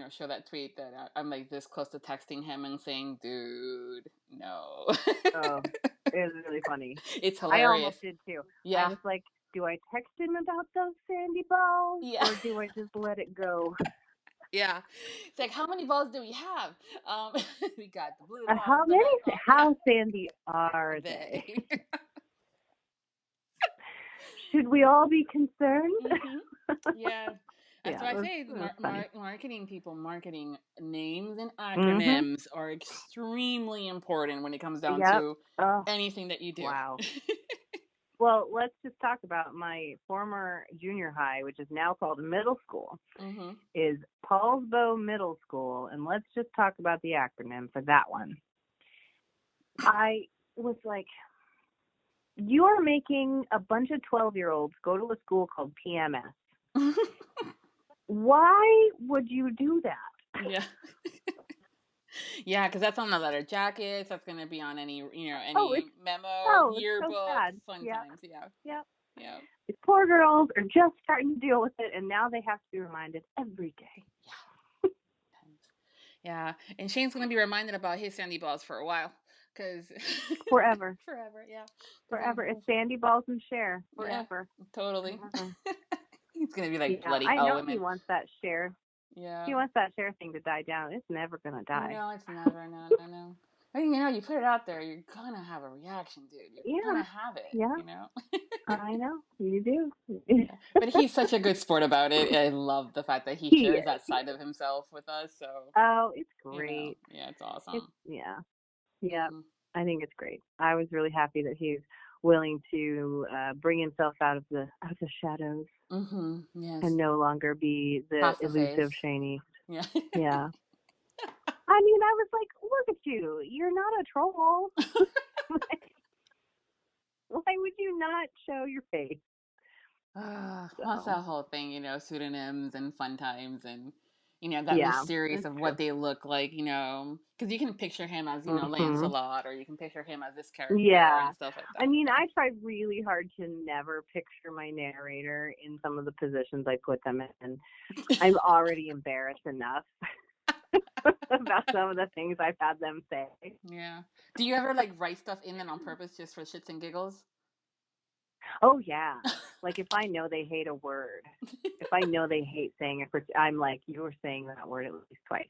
show that tweet that I'm like this close to texting him and saying, dude, no. Oh, it was really funny. It's I hilarious. almost did too. Yeah. I was like, do I text him about those sandy balls, Yeah. or do I just let it go? Yeah, it's like, how many balls do we have? We got the blue balls. How the many? red balls. How sandy are they? Should we all be concerned? Mm-hmm. Yeah, that's why I say marketing names and acronyms are extremely important when it comes down to anything that you do. Wow. Well, let's just talk about my former junior high, which is now called middle school, is Paulsbo Middle School. And let's just talk about the acronym for that one. I was like, you are making a bunch of 12-year-olds go to a school called PMS. Why would you do that? Yeah. Yeah, because that's on the letter jackets. That's going to be on any memo, yearbook, so fun times. Yeah. Yep. Yeah. These poor girls are just starting to deal with it, and now they have to be reminded every day. Yeah. Yeah. And Shane's going to be reminded about his sandy balls for a while. Forever. Forever, yeah. Forever. It's sandy balls and share. Forever. Yeah, totally. Forever. He's going to be like bloody I know Owen. he wants that share. Yeah. He wants that share thing to die down. It's never going to die. No, it's never. No. I mean, you put it out there, you're going to have a reaction, dude. You're going to have it, I know. You do. Yeah. But he's such a good sport about it. I love the fact that he shares that side of himself with us. So. Oh, it's great. Yeah, it's awesome. Yeah. I think it's great. I was really happy that he's willing to bring himself out of the shadows. Yes. And no longer be the elusive Shane East. Yeah. Yeah. I mean, I was like, look at you. You're not a troll. Why would you not show your face? Plus that whole thing, pseudonyms and fun times and, that mysterious of what they look like, because you can picture him as, Lancelot, or you can picture him as this character and stuff like that. I mean, I try really hard to never picture my narrator in some of the positions I put them in. I'm already embarrassed enough about some of the things I've had them say. Yeah. Do you ever write stuff in and on purpose just for shits and giggles? Oh, yeah. Like if I know they hate a word, if I know they hate saying it, I'm like, you were saying that word at least twice.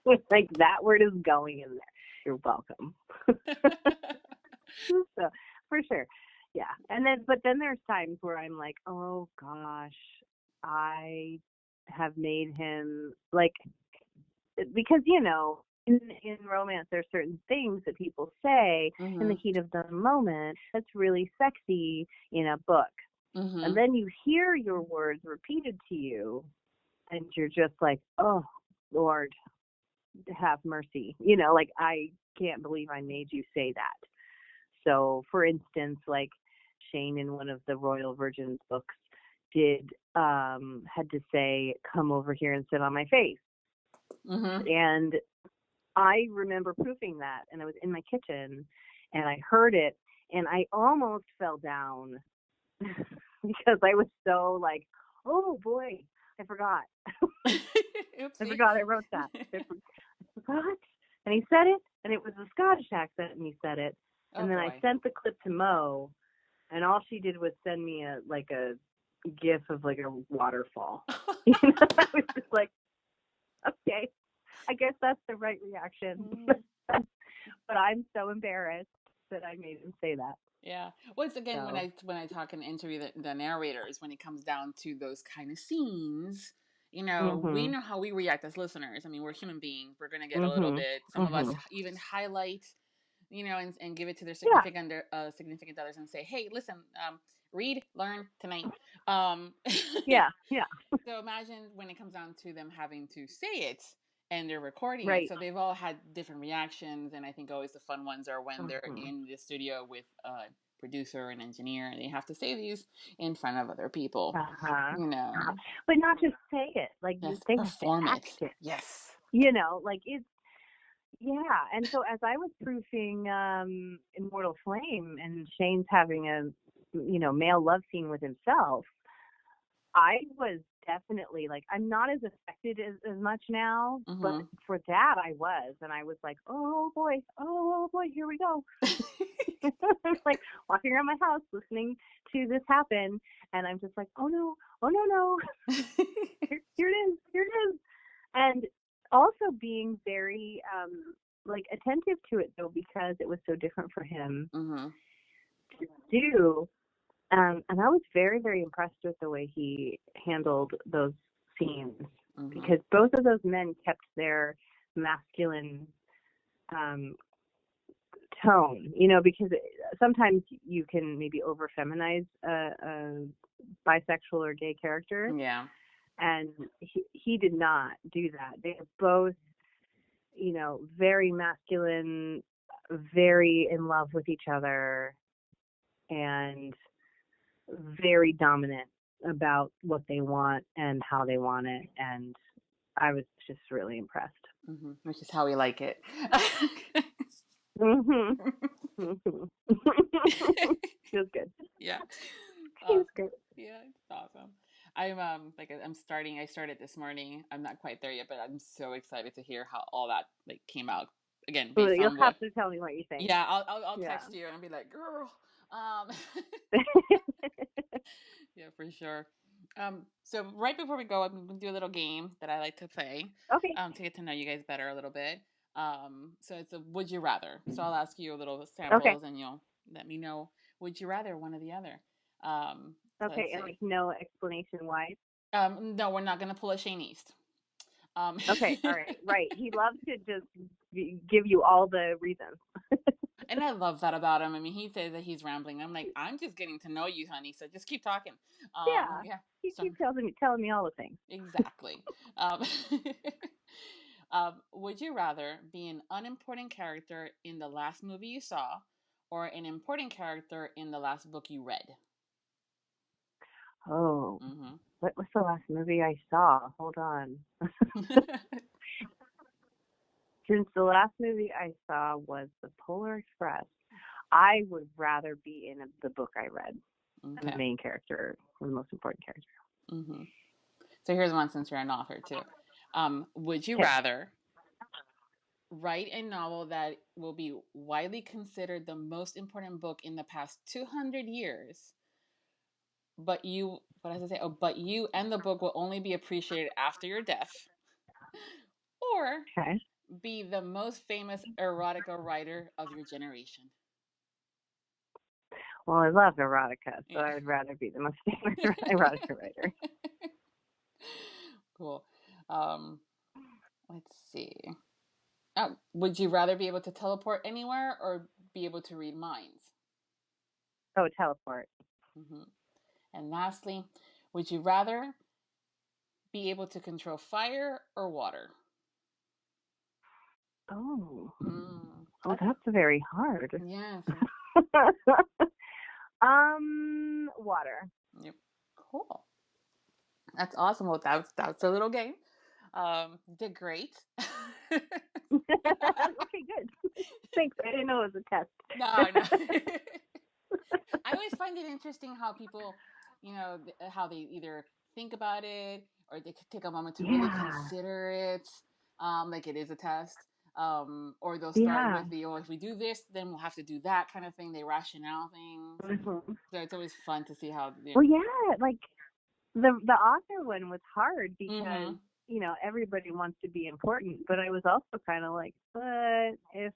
Like that word is going in there. You're welcome. So, for sure. Yeah. But then there's times where I'm like, oh gosh, I have made him because, in romance, there's certain things that people say in the heat of the moment that's really sexy in a book. And then you hear your words repeated to you and you're just like, oh, Lord, have mercy. I can't believe I made you say that. So, for instance, Shane in one of the Royal Virgins books had to say, come over here and sit on my face. And I remember proofing that, and I was in my kitchen, and I heard it, and I almost fell down because I was so oh boy, I forgot. I forgot I wrote that. I forgot. And he said it, and it was a Scottish accent, and he said it. And then I sent the clip to Mo, and all she did was send me a gif of a waterfall. I was just like, okay, I guess that's the right reaction. But I'm so embarrassed that I made him say that. Yeah. Once again, when I talk and interview the narrators, when it comes down to those kind of scenes, we know how we react as listeners. I mean, we're human beings. We're going to get a little bit. Some of us even highlight, and give it to their significant others and say, hey, listen, read, learn tonight. Yeah. So imagine when it comes down to them having to say it and they're recording it. Right. So they've all had different reactions, and I think always the fun ones are when they're Mm-hmm. in the studio with a producer and engineer, and they have to say these in front of other people. Uh-huh. You know, But not just say it, like yes, they have to perform it. act it. Yes. Like it's yeah. And so as I was proofing Immortal Flame, and Shane's having a male love scene with himself, I was definitely like, I'm not as affected as much now, but Mm-hmm. for that I was, and I was like, oh boy, here we go. I was like walking around my house listening to this happen, and I'm just like, oh no, here it is, and also being very like attentive to it though, because it was so different for him Mm-hmm. to do. And I was very, very impressed with the way he handled those scenes, Mm-hmm. because both of those men kept their masculine tone, because sometimes you can maybe over feminize a bisexual or gay character. Yeah. And he did not do that. They were both, very masculine, very in love with each other, and very dominant about what they want and how they want it. And I was just really impressed. Mm-hmm. Which is how we like it. Mm-hmm. Mm-hmm. It was good. Yeah. It was good. Yeah, it's awesome. I started this morning. I'm not quite there yet, but I'm so excited to hear how all that came out. Again, Well, based you'll on have what. to tell me what you think. Yeah, I'll Yeah. text you and I'll be like, girl. Yeah, for sure. So right before we go, I'm gonna do a little game that I like to play. Okay. To get to know you guys better a little bit. So it's a would you rather. So I'll ask you a little samples, and you'll let me know would you rather one or the other. So Okay, let's and see. no explanation why. No, we're not gonna pull a Shane East. Okay, all right, right. He loves to just give you all the reasons. And I love that about him. I mean, he says that he's rambling. I'm like, I'm just getting to know you, honey. So just keep talking. Yeah, Yeah. he So keeps telling me all the things. exactly. Um, would you rather be an unimportant character in the last movie you saw, or an important character in the last book you read? Oh, Mm-hmm. what was the last movie I saw? Hold on. Since the last movie I saw was The Polar Express, I would rather be in the book I read, Okay. the main character, or the most important character. Mm-hmm. So here's one, since you're an author too. Would you Okay. rather write a novel that will be widely considered the most important book in the past 200 years, but you and the book will only be appreciated after your death, or Okay. be the most famous erotica writer of your generation? Well, I love erotica, so Yeah. I would rather be the most famous erotica writer. Cool. Let's see. Would you rather be able to teleport anywhere or be able to read minds? Oh, teleport. Mm-hmm. And lastly, would you rather be able to control fire or water? Oh, That's, that's very hard. yes. Water. Yep. Cool. That's awesome. Well, that's a little game. You did great. Okay, good. Thanks. I didn't know it was a test. No. I always find it interesting how people, how they either think about it or they could take a moment to really consider it, like it is a test. Or they'll start with if we do this, then we'll have to do that kind of thing. They rationale things. Mm-hmm. So it's always fun to see how. Well, yeah, like the author one was hard because Mm-hmm. Everybody wants to be important, but I was also kind of like, but if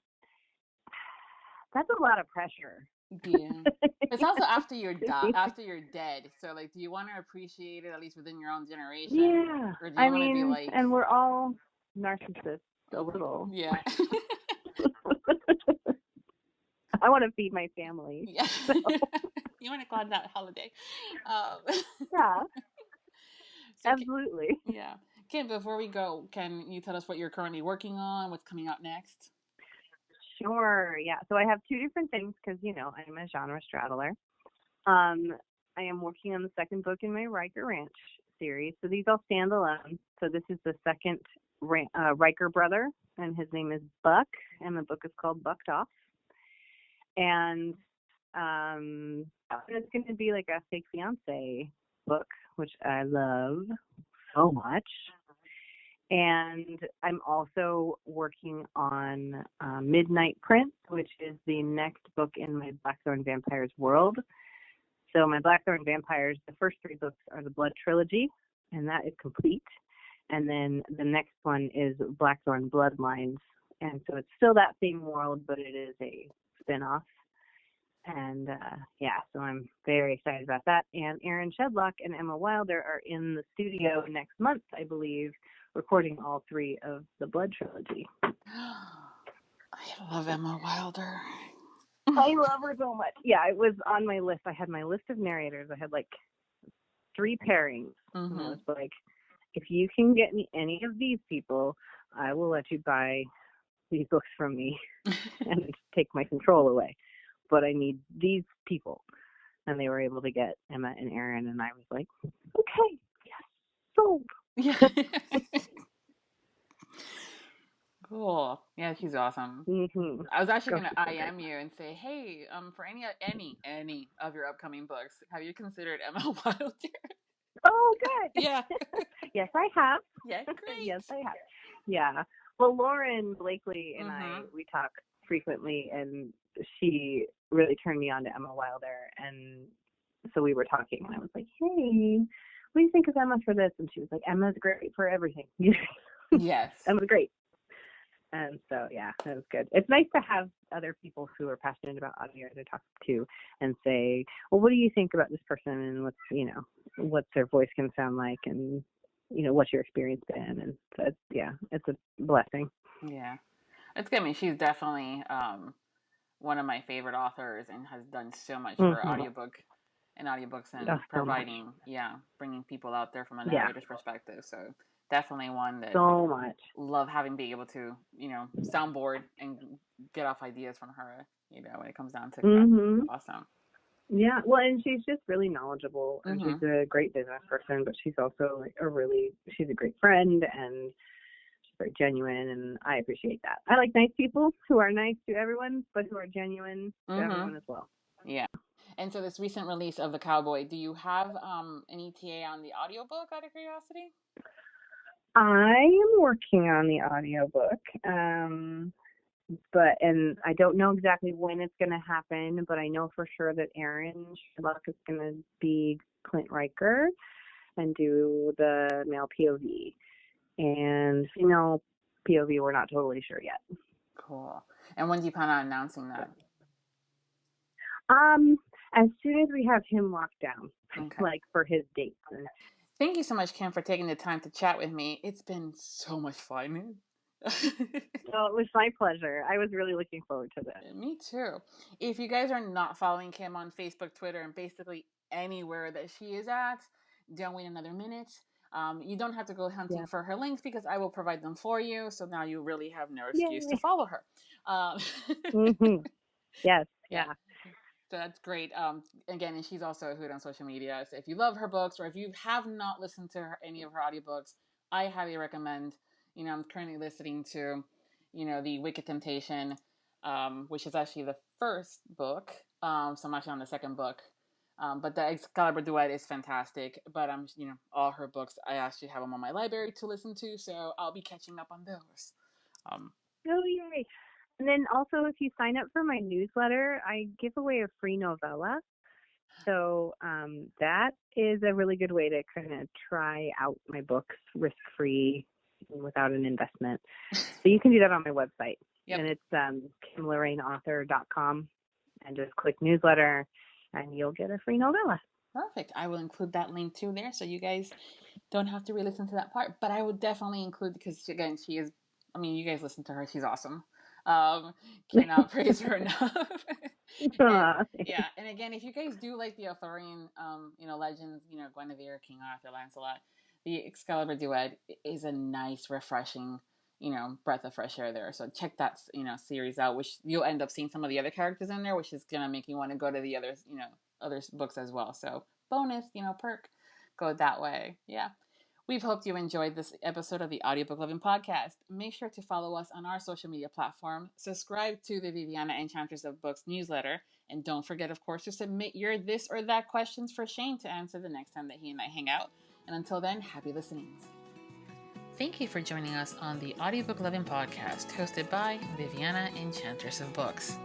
that's a lot of pressure. Yeah. It's also after you're dead. So do you want to appreciate it at least within your own generation? Yeah. Or do you want to be like, and we're all narcissists a little. Yeah. I want to feed my family. Yeah. So. You want to call it that holiday. Yeah, So, absolutely. yeah. Kim, before we go, can you tell us what you're currently working on? What's coming out next? Sure. Yeah. So I have two different things because, I'm a genre straddler. Um, I am working on the second book in my Riker Ranch series. So these all stand alone. So this is the second Riker brother, and his name is Buck, and the book is called Bucked Off. And it's going to be like a fake fiance book, which I love so much. And I'm also working on Midnight Prince, which is the next book in my Blackthorn Vampires world. So my Blackthorn Vampires, the first three books are the Blood Trilogy, and that is complete. And then the next one is Blackthorn Bloodlines. And so it's still that same world, but it is a spin-off. And so I'm very excited about that. And Aaron Shedlock and Emma Wilder are in the studio next month, I believe, recording all three of the Blood Trilogy. I love Emma Wilder. I love her so much. Yeah, it was on my list. I had my list of narrators. I had like 3 pairings. Mm-hmm. And I was like, if you can get me any of these people, I will let you buy these books from me and take my control away. But I need these people. And they were able to get Emma and Aaron, and I was like, okay, yes, sold. Yeah. Cool. Yeah, she's awesome. Mm-hmm. I was actually going to IM you and say, hey, for any of your upcoming books, have you considered Emma Wilder? Oh, good. Yeah. Yes, I have. Yeah, great. Yes, I have. Yeah. Well, Lauren Blakely and Mm-hmm. we talk frequently, and she really turned me on to Emma Wilder. And so we were talking, and I was like, hey, what do you think of Emma for this? And she was like, Emma's great for everything. Yes. Emma's great. And so, yeah, that was good. It's nice to have other people who are passionate about audio to talk to and say, well, what do you think about this person, and what's their voice can sound like, and, what's your experience been? And so it's a blessing. Yeah. It's good. I mean, she's definitely one of my favorite authors and has done so much for audiobooks and providing, bringing people out there from a narrator's perspective. So definitely one that so much love having being able to, soundboard and get off ideas from her, when it comes down to awesome. Yeah, well, and she's just really knowledgeable, and she's a great business person, but she's also like she's a great friend, and she's very genuine, and I appreciate that. I like nice people who are nice to everyone, but who are genuine to everyone as well. Yeah. And so this recent release of The Cowboy, do you have an ETA on the audiobook out of curiosity? I am working on the audiobook, and I don't know exactly when it's going to happen, but I know for sure that Aaron Sherlock is going to be Clint Riker and do the male POV. And female POV, we're not totally sure yet. Cool. And when do you plan on announcing that? As soon as we have him locked down, like for his dates. Thank you so much, Kim, for taking the time to chat with me. It's been so much fun. Well, it was my pleasure. I was really looking forward to this. Me too. If you guys are not following Kim on Facebook, Twitter, and basically anywhere that she is at, don't wait another minute. You don't have to go hunting for her links because I will provide them for you. So now you really have no excuse to follow her. Yes. Yeah. So that's great. Again, and she's also a hoot on social media. So if you love her books, or if you have not listened to any of her audiobooks, I highly recommend. I'm currently listening to, the Wicked Temptation, which is actually the first book. So I'm actually on the second book. But the Excalibur Duet is fantastic. But all her books, I actually have them on my library to listen to, so I'll be catching up on those. Oh, yay. And then also, if you sign up for my newsletter, I give away a free novella. So that is a really good way to kind of try out my books risk-free without an investment. So you can do that on my website. Yep. And it's kimloraineauthor.com, and just click newsletter and you'll get a free novella. Perfect. I will include that link too there so you guys don't have to re-listen to that part. But I would definitely include, because again, you guys listen to her. She's awesome. Cannot praise her enough. And Aw. yeah, and again, if you guys do like the Arthurian, legends, Guinevere, King Arthur, Lancelot, the Excalibur duet is a nice, refreshing, breath of fresh air there. So check that, series out, which you'll end up seeing some of the other characters in there, which is gonna make you want to go to the others, other books as well. So bonus, perk, go that way. Yeah. We've hoped you enjoyed this episode of the Audiobook Lovin Podcast. Make sure to follow us on our social media platform, subscribe to the Viviana Enchantress of Books newsletter, and don't forget, of course, to submit your this or that questions for Shane to answer the next time that he and I hang out. And until then, happy listenings. Thank you for joining us on the Audiobook Lovin Podcast, hosted by Viviana Enchantress of Books.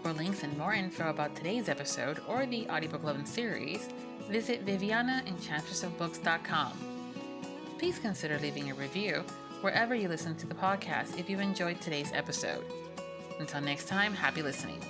For links and more info about today's episode or the Audiobook Lovin Series, visit vivianaenchantressofbooks.com. Please consider leaving a review wherever you listen to the podcast if you enjoyed today's episode. Until next time, happy listening.